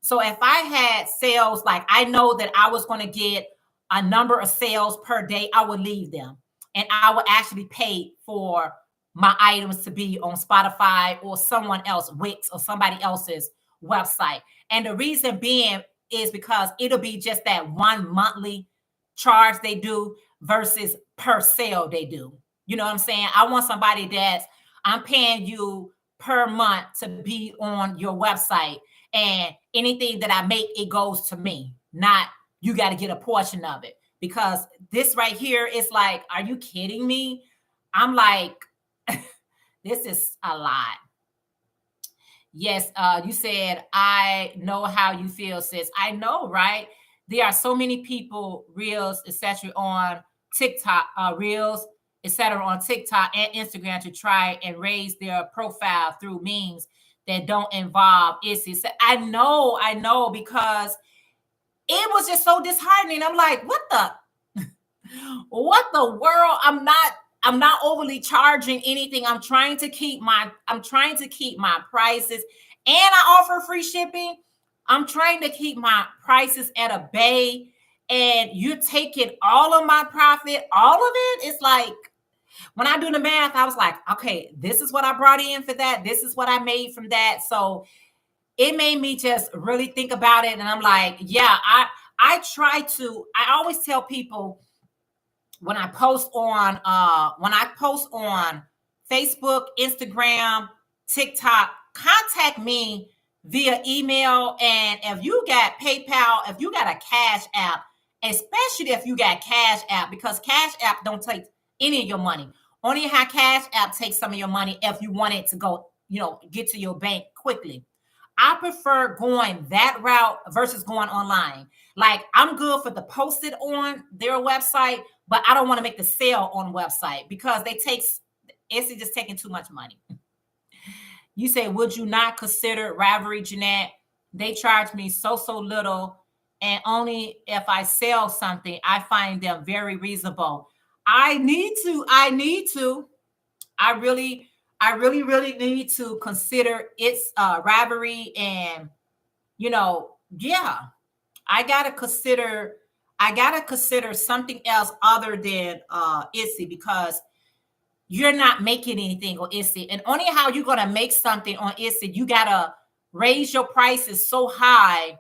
So if I had sales, like I know that I was going to get a number of sales per day, I would leave them and I would actually pay for my items to be on Spotify or someone else, Wix or somebody else's website. And the reason being is because it'll be just that one monthly charge they do versus per sale they do. You know what I'm saying? I want somebody that's, I'm paying you per month to be on your website, and anything that I make, it goes to me, not you got to get a portion of it. Because this right here is like, are you kidding me? I'm like, this is a lot. Yes, you said, I know how you feel, sis. I know, right? There are so many people, reels, etc., on TikTok, reels, etc., on TikTok and Instagram to try and raise their profile through memes that don't involve Issy. So I know, because it was just so disheartening. I'm like, what the world? I'm not overly charging anything. I'm trying to keep my prices, and I offer free shipping. I'm trying to keep my prices at a bay, and you're taking all of my profit, all of it. It's like, when I do the math, I was like, okay, this is what I brought in for that. This is what I made from that. So it made me just really think about it. And I'm like, yeah, I always tell people when I post on Facebook, Instagram, TikTok, contact me via email. And if you got PayPal, if you got a Cash App, especially if you got Cash App, because Cash App don't take any of your money. Only how Cash App takes some of your money if you want it to go, get to your bank quickly. I prefer going that route versus going online. Like, I'm good for the posted on their website, but I don't want to make the sale on website because it's just taking too much money. You say, would you not consider Ravelry, Jeanette? They charge me so little, and only if I sell something, I find them very reasonable. I need to. I really need to consider its Ravelry, and yeah, I gotta consider something else other than Etsy, because you're not making anything on Etsy. And only how you're gonna make something on Etsy, you gotta raise your prices so high.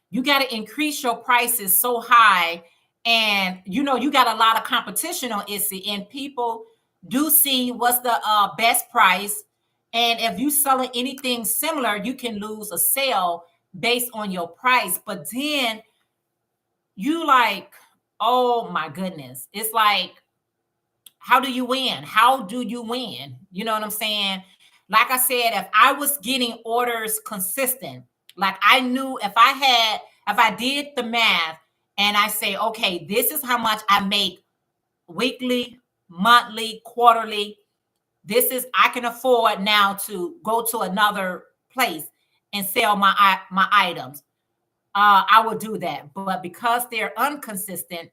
You gotta increase your prices so high. And you got a lot of competition on Etsy, and people do see what's the best price. And if you selling anything similar, you can lose a sale based on your price. But then you like, oh my goodness, it's like, how do you win? How do you win? You know what I'm saying? Like I said, if I was getting orders consistent, like I knew if I did the math and I say, okay, this is how much I make weekly, monthly, quarterly. I can afford now to go to another place and sell my items, I will do that. But because they're inconsistent,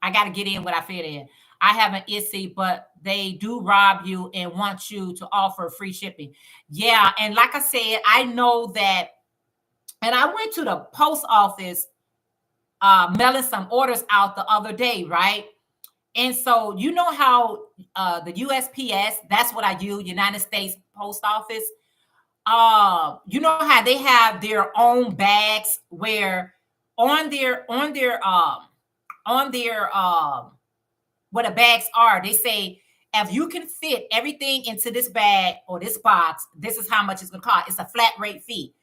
I got to get in what I fit in. I have an issue, but they do rob you and want you to offer free shipping. Yeah, and like I said, I know that. And I went to the post office, mailing some orders out the other day, right? And so you know how the USPS, that's what I use, United States Post Office. You know how they have their own bags where on their what the bags are, they say if you can fit everything into this bag or this box, this is how much it's gonna cost. It's a flat rate fee.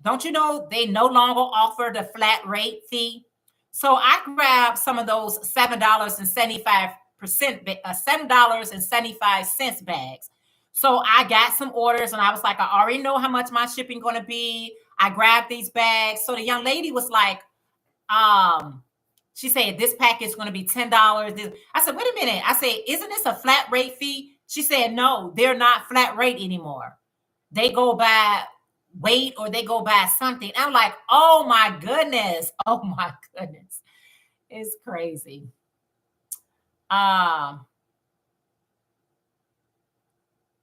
Don't you know they no longer offer the flat rate fee? So I grabbed some of those $7.75 bags. So I got some orders and I was like, I already know how much my shipping gonna be. I grabbed these bags. So the young lady was like, she said this package is gonna be $10. I said, wait a minute. I said, isn't this a flat rate fee? She said, no, they're not flat rate anymore. They go by weight or they go by something. I'm like, oh my goodness. Oh my goodness. It's crazy.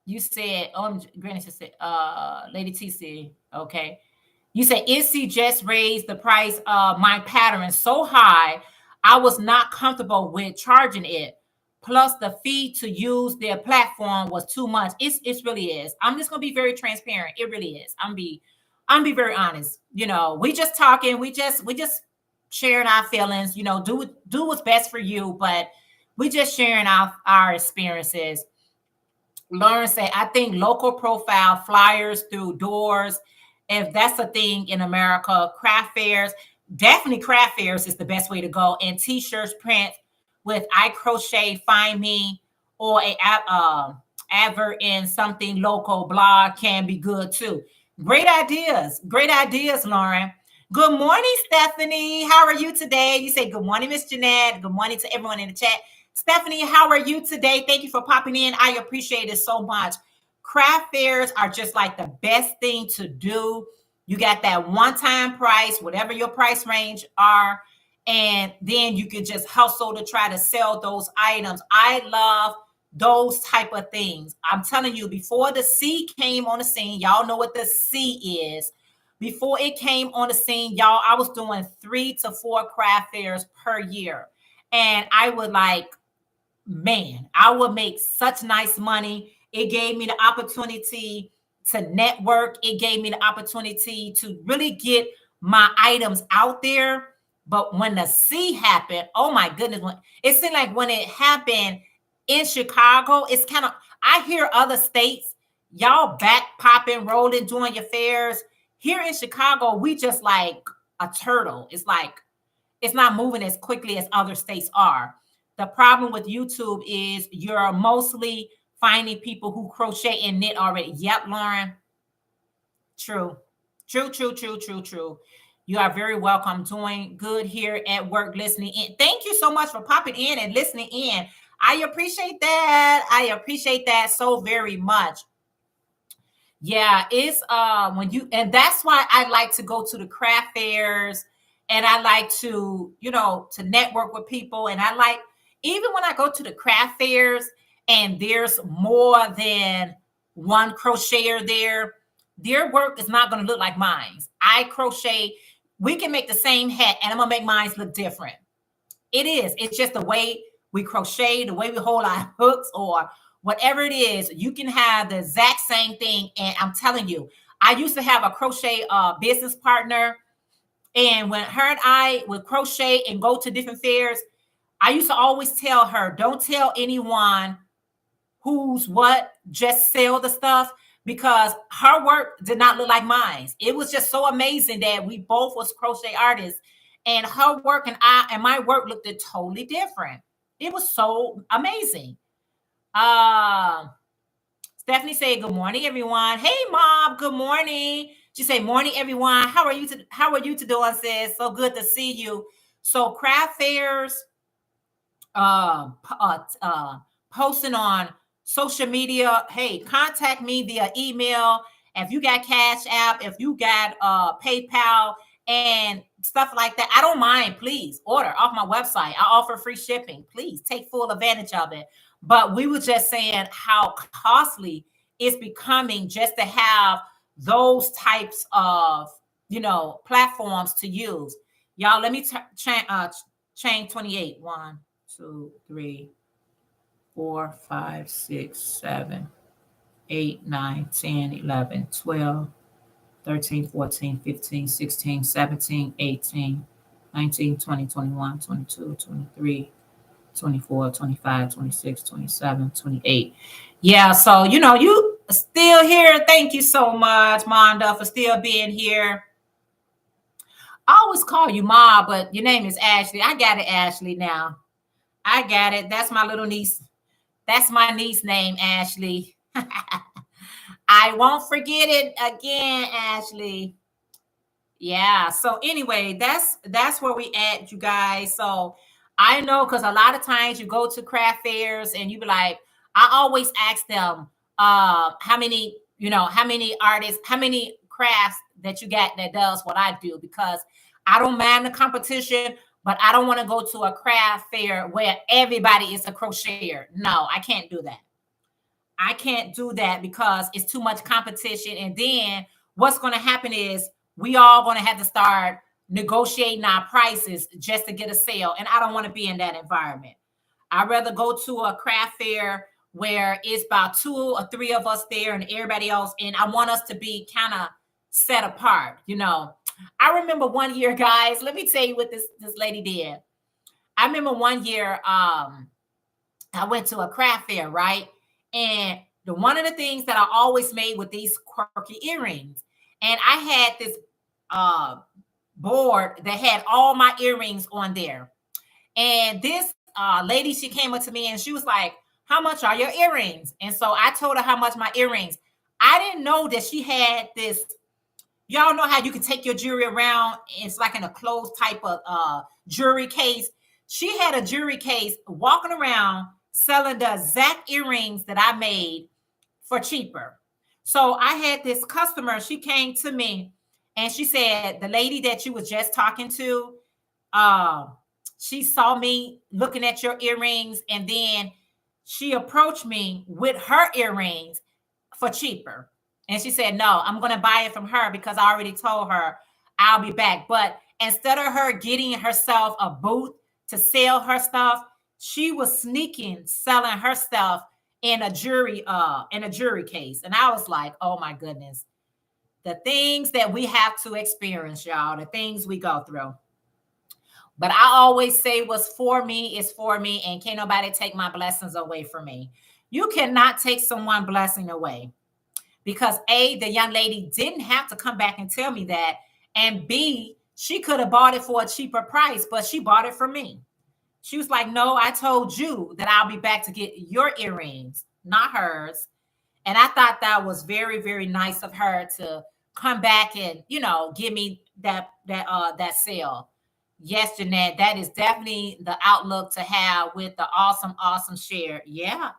You said, Granny said, Lady TC, okay. You said, Issy just raised the price of my pattern so high, I was not comfortable with charging it. Plus, the fee to use their platform was too much. It really is. I'm just gonna be very transparent. It really is. I'm be very honest. You know, we just talking. We just sharing our feelings. You know, do what's best for you, but we just sharing our experiences. Lauren say, I think local profile flyers through doors, if that's a thing in America, craft fairs, definitely craft fairs is the best way to go. And t-shirts print with I crochet, find me, or a advert in something local blog can be good too. Great ideas, Lauren. Good morning, Stephanie. How are you today? You say good morning, Miss Jeanette. Good morning to everyone in the chat. Stephanie, how are you today? Thank you for popping in. I appreciate it so much. Craft fairs are just like the best thing to do. You got that one-time price, whatever your price range are, and then you can just hustle to try to sell those items. I love those type of things. I'm telling you, before the C came on the scene, y'all know what the C is. Before it came on the scene, y'all, I was doing 3 to 4 craft fairs per year. And I would I would make such nice money. It gave me the opportunity to network. It gave me the opportunity to really get my items out there. But when the C happened, oh my goodness, it seemed like when it happened in Chicago, it's kind of, I hear other states, y'all back popping, rolling, doing your fairs. Here in Chicago, we just like a turtle. It's like, it's not moving as quickly as other states are. The problem with YouTube is you're mostly finding people who crochet and knit already. Yep, Lauren. True. You are very welcome. Doing good here at work, listening in. Thank you so much for popping in and listening in. I appreciate that. I appreciate that so very much. Yeah, it's and that's why I like to go to the craft fairs, and I like to, to network with people. And I like, even when I go to the craft fairs and there's more than one crocheter there, their work is not going to look like mine. I crochet, we can make the same hat and I'm going to make mine look different. It is. It's just the way we crochet, the way we hold our hooks or whatever it is. You can have the exact same thing. And I'm telling you, I used to have a crochet business partner. And when her and I would crochet and go to different fairs, I used to always tell her, don't tell anyone who's what, just sell the stuff, because her work did not look like mine. It was just so amazing that we both was crochet artists, and her work and my work looked totally different. It was so amazing. Stephanie said, good morning, everyone. Hey, Mom, good morning. She said, morning, everyone. How are you doing, sis? So good to see you. So craft fairs, posting on social media. Hey, contact me via email If you got Cash App, if you got PayPal and stuff like that, I don't mind. Please order off my website. I offer free shipping. Please take full advantage of it. But we were just saying how costly it's becoming just to have those types of, platforms to use. Y'all, let me chain 28. 1, 2, 3, 4, 5, 6, 7, 8, 9, 10, 11, 12, 13, 14, 15, 16, 17, 18, 19, 20, 21, 22, 23, 24, 25, 26, 27, 28. Yeah, so you still here. Thank you so much, Monda, for still being here. I always call you Ma, but your name is Ashley. I got it, Ashley, now. I got it. That's my little niece. That's my niece name, Ashley. I won't forget it again, Ashley. Yeah. So anyway, that's where we at, you guys. So I know, because a lot of times you go to craft fairs and you be like, I always ask them, how many, how many artists, how many crafts that you got that does what I do, because I don't mind the competition, but I don't want to go to a craft fair where everybody is a crocheter. No, I can't do that. I can't do that because it's too much competition. And then what's going to happen is we all going to have to start negotiating our prices just to get a sale. And I don't want to be in that environment. I'd rather go to a craft fair where it's about 2 or 3 of us there and everybody else. And I want us to be kind of set apart. I remember one year, guys, let me tell you what this lady did. I remember one year, I went to a craft fair, right? And one of the things that I always made with these quirky earrings, and I had this board that had all my earrings on there. And this lady, she came up to me and she was like, how much are your earrings? And so I told her how much my earrings. I didn't know that she had this. Y'all know how you can take your jewelry around. It's like in a closed type of jewelry case. She had a jewelry case walking around selling the exact earrings that I made for cheaper. So I had this customer, she came to me and she said, the lady that you was just talking to, she saw me looking at your earrings, and then she approached me with her earrings for cheaper. And she said, no, I'm going to buy it from her because I already told her I'll be back. But instead of her getting herself a booth to sell her stuff, she was sneaking selling her stuff in a jewelry case. And I was like, oh my goodness, the things that we have to experience, y'all, the things we go through. But I always say what's for me is for me, and can't nobody take my blessings away from me. You cannot take someone's blessing away, because A, the young lady didn't have to come back and tell me that, and B, she could have bought it for a cheaper price, but she bought it for me. She was like, no, I told you that I'll be back to get your earrings, not hers. And I thought that was very, very nice of her to come back and, give me that sale. Yes, Jeanette, that is definitely the outlook to have with the awesome, awesome share. Yeah.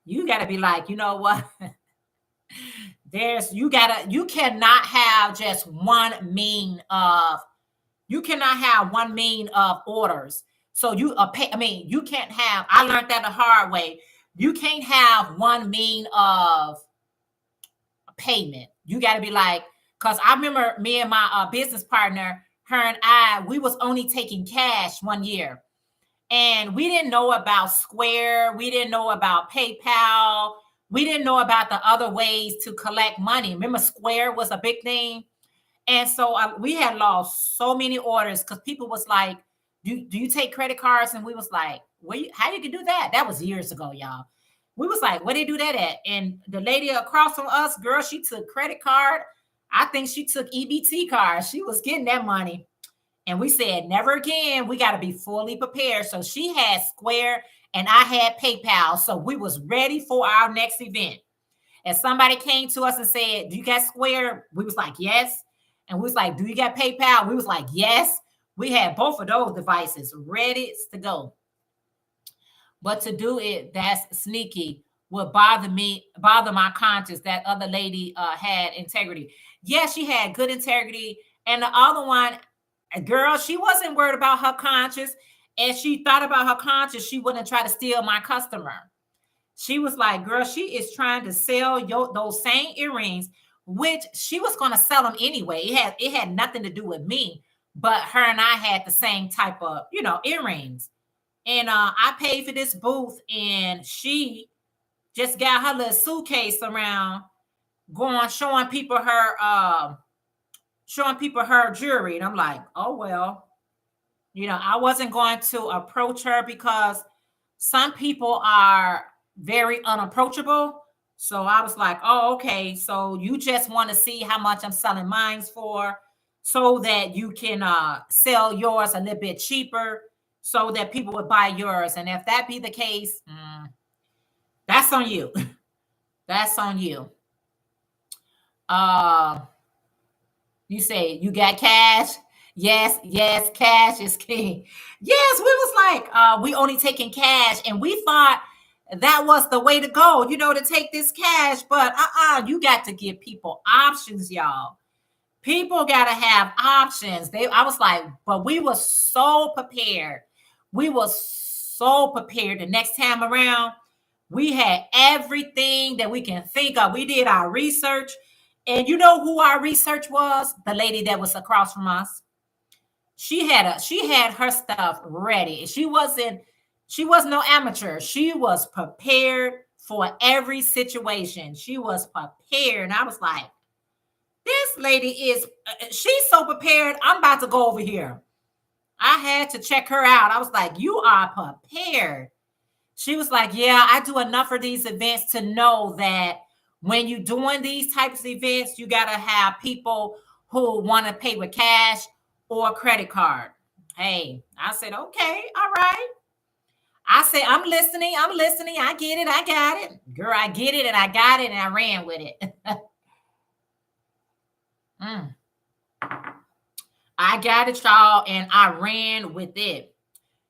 You got to be like, you know what? You cannot have just one mean of orders. So you can't have, I learned that the hard way. You can't have one mean of payment. You got to be like, because I remember me and my business partner, her and I, we was only taking cash one year. And we didn't know about Square. We didn't know about PayPal. We didn't know about the other ways to collect money. Remember, Square was a big thing. And so we had lost so many orders because people was like, do you take credit cards? And we was like, how you can do that? That was years ago, y'all. We was like, where they do that at? And the lady across from us, girl, she took credit card. I think she took EBT card. She was getting that money. And we said, never again. We got to be fully prepared. So she had Square and I had PayPal. So we was ready for our next event. And somebody came to us and said, do you got Square? We was like, yes. And we was like, do you got PayPal? We was like, yes. We had both of those devices ready to go. But to do it, that's sneaky. would bother my conscience. That other lady had integrity. Yeah, she had good integrity. And the other one, girl, she wasn't worried about her conscience. And she thought about her conscience. She wouldn't try to steal my customer. She was like, girl, she is trying to sell those same earrings, which she was going to sell them anyway. It had nothing to do with me, but her and I had the same type of, earrings. And I paid for this booth, and she just got her little suitcase around, showing people her jewelry. And I'm like, oh well, I wasn't going to approach her because some people are very unapproachable. So I was like, oh, okay. So you just want to see how much I'm selling mine for, so that you can sell yours a little bit cheaper, so that people would buy yours. And if that be the case, that's on you. That's on you. You say you got cash? Yes, cash is king. Yes, we was like, we only taking cash, and we thought that was the way to go, to take this cash. But you got to give people options, y'all. People got to have options. I was like, but we were so prepared. We were so prepared. The next time around, we had everything that we can think of. We did our research. And you know who our research was? The lady that was across from us. She had her stuff ready. She was no amateur. She was prepared for every situation. She was prepared. And I was like, this lady she's so prepared. I'm about to go over here. I had to check her out. I was like, you are prepared. She was like, yeah, I do enough of these events to know that when you're doing these types of events, you got to have people who want to pay with cash or credit card. Hey, I said, okay, all right. I said, I'm listening. I get it. I got it. Girl, I get it, and I got it, and I ran with it. I got it, y'all, and I ran with it.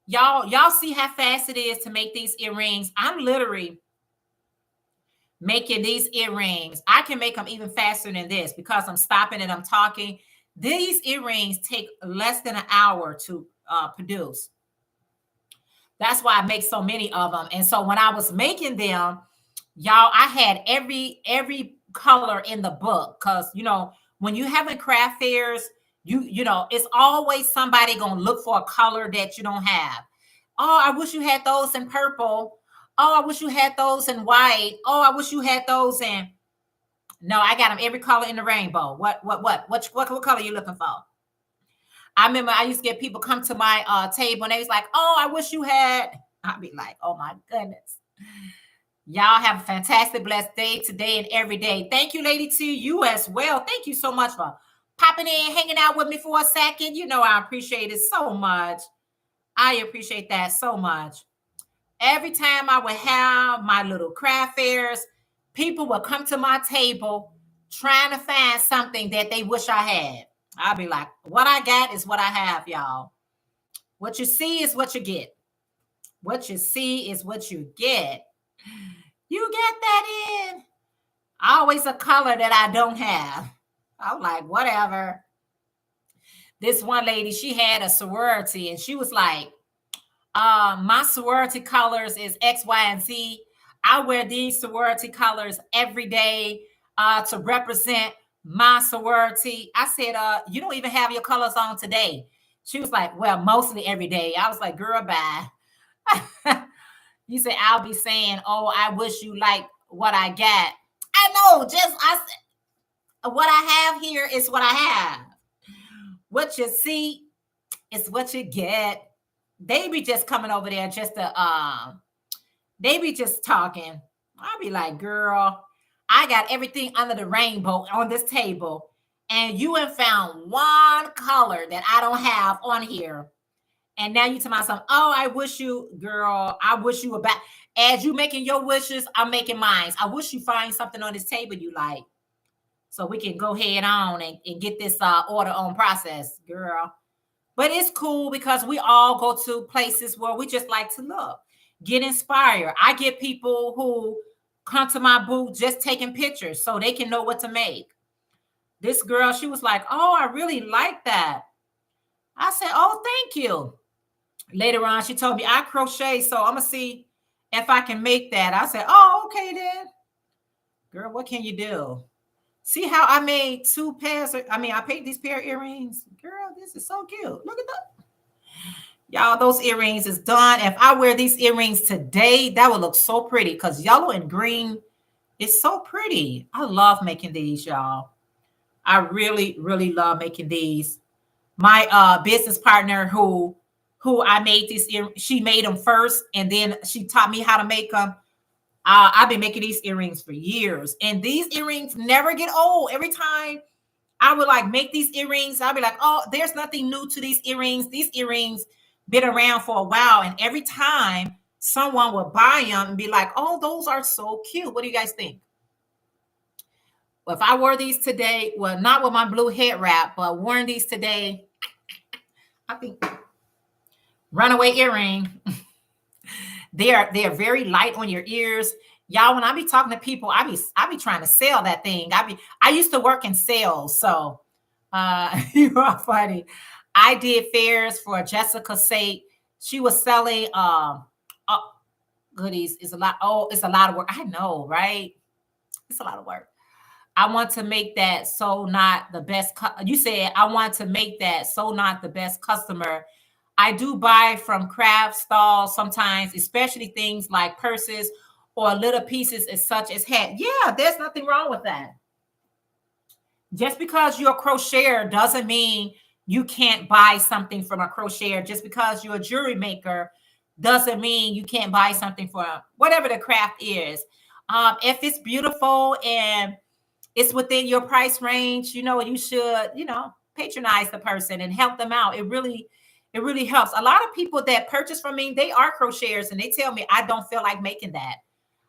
Y'all see how fast it is to make these earrings? I'm literally making these earrings. I can make them even faster than this because I'm stopping and I'm talking. These earrings take less than an hour to produce. That's why I make so many of them. And so when I was making them, y'all, I had every color in the book, because when you having craft fairs, it's always somebody gonna look for a color that you don't have. Oh, I wish you had those in purple. Oh, I wish you had those in white. Oh, I wish you had those in. No, I got them every color in the rainbow. What color you looking for? I remember I used to get people come to my table, and they was like, oh, I wish you had. I'd be like, oh my goodness. Y'all have a fantastic, blessed day today and every day. Thank you, Lady T, you as well. Thank you so much for popping in, hanging out with me for a second. I appreciate it so much. I appreciate that so much. Every time I would have my little craft fairs, people would come to my table trying to find something that they wish I had. I'll be like, what I got is what I have, y'all. What you see is what you get. What you see is what you get. You get that in? Always a color that I don't have. I'm like, whatever. This one lady, she had a sorority, and she was like, my sorority colors is X, Y, and Z. I wear these sorority colors every day to represent my sorority. I said, you don't even have your colors on today. She was like, well, mostly every day. I was like, girl, bye. You said, I'll be saying, oh, I wish you liked what I got. I know, what I have here is what I have. What you see is what you get. They be just coming over there just to, they be just talking. I'll be like, girl, I got everything under the rainbow on this table, and you have found one color that I don't have on here. And now you tell myself, oh, I wish you, girl, I wish you were back. As you making your wishes, I'm making mine. I wish you find something on this table you like, so we can go head on and get this order on process, girl. But it's cool because we all go to places where we just like to look, get inspired. I get people who come to my booth just taking pictures so they can know what to make. This girl, she was like, oh, I really like that. I said, oh, thank you. Later on, she told me I crochet, so I'm gonna see if I can make that. I said, oh, okay then. Girl, what can you do? See how I made 2 pairs I paid these pair of earrings. Girl, this is so cute. Look at that. Y'all, those earrings is done. If I wear these earrings today, that would look so pretty because yellow and green is so pretty. I love making these, y'all. I really, really love making these. My business partner who I made these, she made them first, and then she taught me how to make them. I've been making these earrings for years, and these earrings never get old. Every time I would like make these earrings, I'd be like, oh, there's nothing new to these earrings. These earrings been around for a while, and every time someone would buy them and be like, oh, those are so cute. What do you guys think? Well, if I wore these today, well, not with my blue head wrap, but worn these today, I think runaway earring. They're very light on your ears. Y'all, when I be talking to people, I be trying to sell that thing. I used to work in sales, so you are funny. I did fairs for Jessica's sake. She was selling goodies. It's a lot. Oh, it's a lot of work. I know, right? It's a lot of work. I want to make that so not the best. You said I want to make that so not the best customer. I do buy from craft stalls sometimes, especially things like purses or little pieces as such as hat. Yeah, there's nothing wrong with that. Just because you're a crocheter doesn't mean you can't buy something from a crocheter. Just because you're a jewelry maker doesn't mean you can't buy something for whatever the craft is. If it's beautiful and it's within your price range, you should, patronize the person and help them out. It really helps. A lot of people that purchase from me, they are crocheters, and they tell me I don't feel like making that.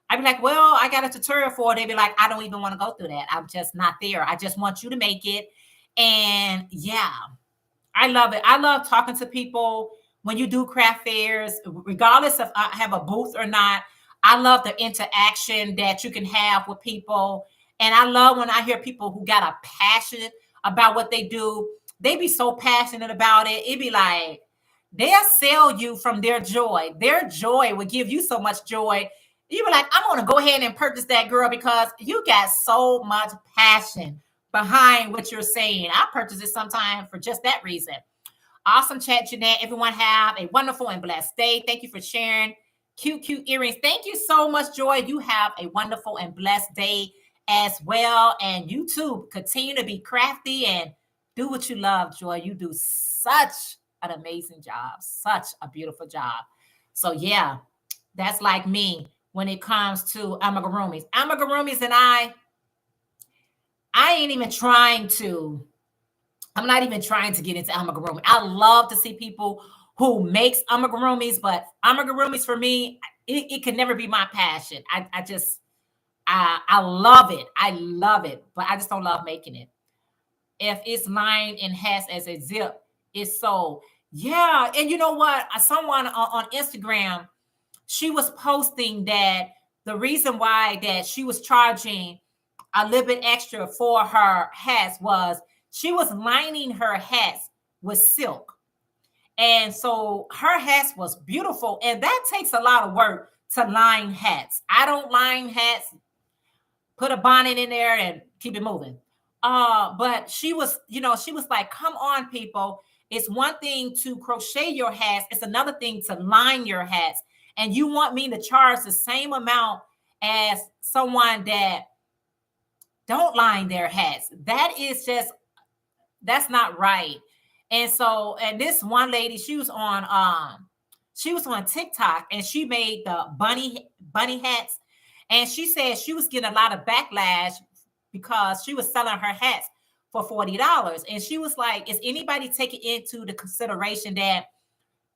I'd be like, well, I got a tutorial for it. They'd be like, I don't even want to go through that. I'm just not there. I just want you to make it. And yeah, I love it. I love talking to people when you do craft fairs, regardless if I have a booth or not. I love the interaction that you can have with people. And I love when I hear people who got a passion about what they do. They be so passionate about it. It'd be like, they'll sell you from their joy. Their joy would give you so much joy. You be like, I'm going to go ahead and purchase that, girl, because you got so much passion behind what you're saying. I purchase it sometime for just that reason. Awesome chat, Jeanette. Everyone have a wonderful and blessed day. Thank you for sharing. Cute earrings. Thank you so much, Joy. You have a wonderful and blessed day as well. And you too, continue to be crafty and do what you love, Joy. You do such an amazing job, such a beautiful job. So yeah, that's like me when it comes to amigurumis. Amigurumis and I ain't even trying to, I'm not even trying to get into amigurumi. I love to see people who makes amigurumis, but amigurumis for me, it can never be my passion. I love it. I love it, but I just don't love making it. If it's lined and has as a zip, it's sold. Yeah. And you know what? Someone on Instagram, she was posting that the reason why that she was charging a little bit extra for her hats was she was lining her hats with silk. And so her hats was beautiful. And that takes a lot of work to line hats. I don't line hats, put a bonnet in there and keep it moving. But she was like, come on, people. It's one thing to crochet your hats. It's another thing to line your hats. And you want me to charge the same amount as someone that don't line their hats. That's not right. And so, and this one lady, she was on TikTok, and she made the bunny hats. And she said she was getting a lot of backlash because she was selling her hats for $40. And she was like, is anybody taking into the consideration that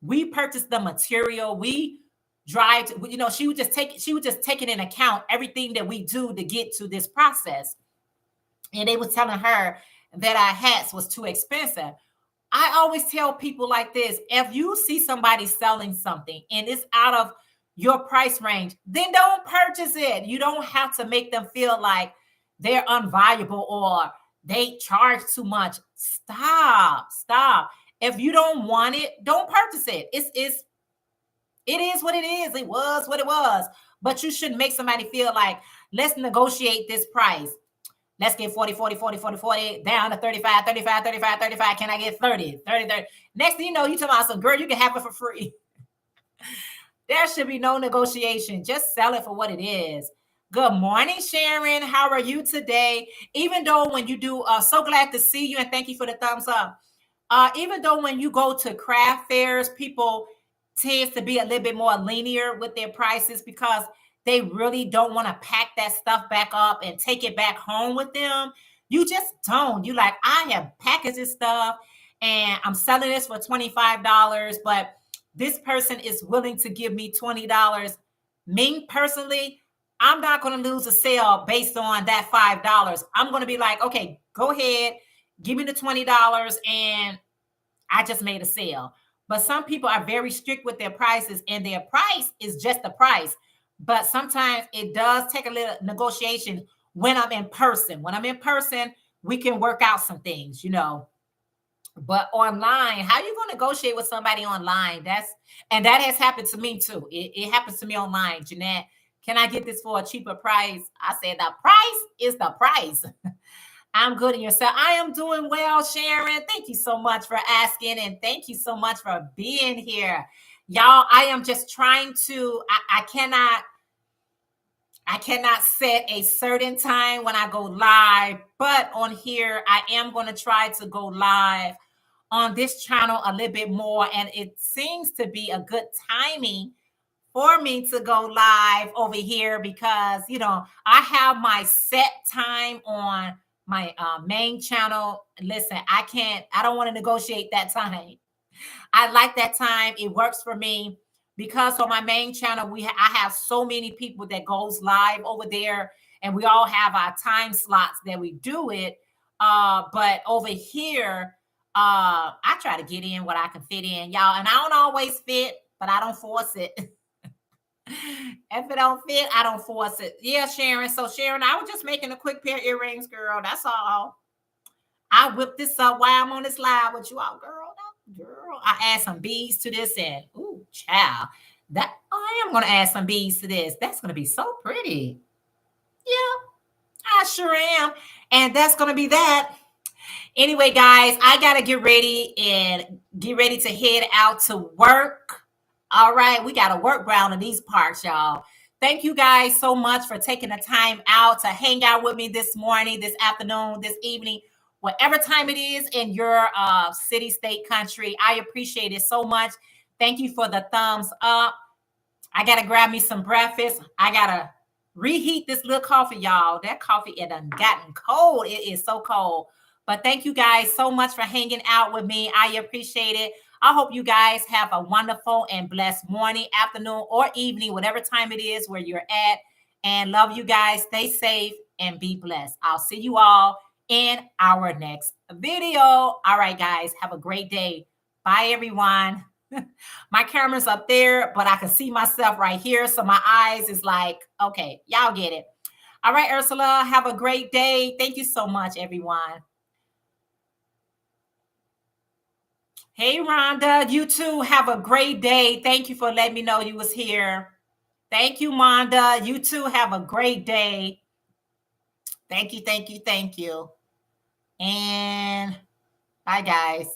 we purchased the material, we drive to, she was just taking in account everything that we do to get to this process. And they was telling her that our hats was too expensive. I always tell people like this: if you see somebody selling something and it's out of your price range, then don't purchase it. You don't have to make them feel like they're unvaluable or they charge too much. Stop. If you don't want it, don't purchase it. It is what it is. It was what it was. But you shouldn't make somebody feel like, let's negotiate this price. Let's get 40, 40, 40, 40, 40, down to 35, 35, 35, 35. Can I get 30, 30, 30? Next thing you know, you talking about some, girl, you can have it for free. There should be no negotiation. Just sell it for what it is. Good morning, Sharon. How are you today? Even though when you do, so glad to see you and thank you for the thumbs up. Even though when you go to craft fairs, people tends to be a little bit more linear with their prices because they really don't want to pack that stuff back up and take it back home with them. You just don't. You like, I have packaged this stuff and I'm selling this for $25, but this person is willing to give me $20. Me personally, I'm not going to lose a sale based on that $5. I'm going to be like, okay, go ahead, give me the $20 and I just made a sale. But some people are very strict with their prices and their price is just the price. But sometimes it does take a little negotiation when I'm in person. When I'm in person, we can work out some things, But online, how you going to negotiate with somebody online? That has happened to me too. It happens to me online. Jeanette, can I get this for a cheaper price? I said, the price is the price. I'm good in yourself. I am doing well, Sharon. Thank you so much for asking. And thank you so much for being here. Y'all, I am just trying to, I cannot set a certain time when I go live, but on here, I am going to try to go live on this channel a little bit more. And it seems to be a good timing for me to go live over here because, I have my set time on my main channel. Listen, I don't want to negotiate that time. I like that time. It works for me because on my main channel, I have so many people that goes live over there and we all have our time slots that we do it. But over here, I try to get in what I can fit in, y'all. And I don't always fit, but I don't force it. If it don't fit, I don't force it. Yeah, Sharon. So Sharon, I was just making a quick pair of earrings, girl. That's all. I whipped this up while I'm on this live with you all, girl. I add some beads to this and ooh, child. I am gonna add some beads to this. That's gonna be so pretty. Yeah, I sure am. And that's gonna be that. Anyway, guys, I gotta get ready to head out to work. All right, we got to work ground in these parts, y'all. Thank you guys so much for taking the time out to hang out with me this morning, this afternoon, this evening, whatever time it is in your city, state, country. I appreciate it so much. Thank you for the thumbs up. I got to grab me some breakfast. I got to reheat this little coffee, y'all. That coffee, it done gotten cold. It is so cold. But thank you guys so much for hanging out with me. I appreciate it. I hope you guys have a wonderful and blessed morning, afternoon, or evening, whatever time it is where you're at. And love you guys. Stay safe and be blessed. I'll see you all in our next video. All right, guys. Have a great day. Bye, everyone. My camera's up there, but I can see myself right here. So my eyes is like, okay, y'all get it. All right, Ursula, have a great day. Thank you so much, everyone. Hey, Rhonda, you too. Have a great day. Thank you for letting me know you was here. Thank you, Monda. You too. Have a great day. Thank you. And bye, guys.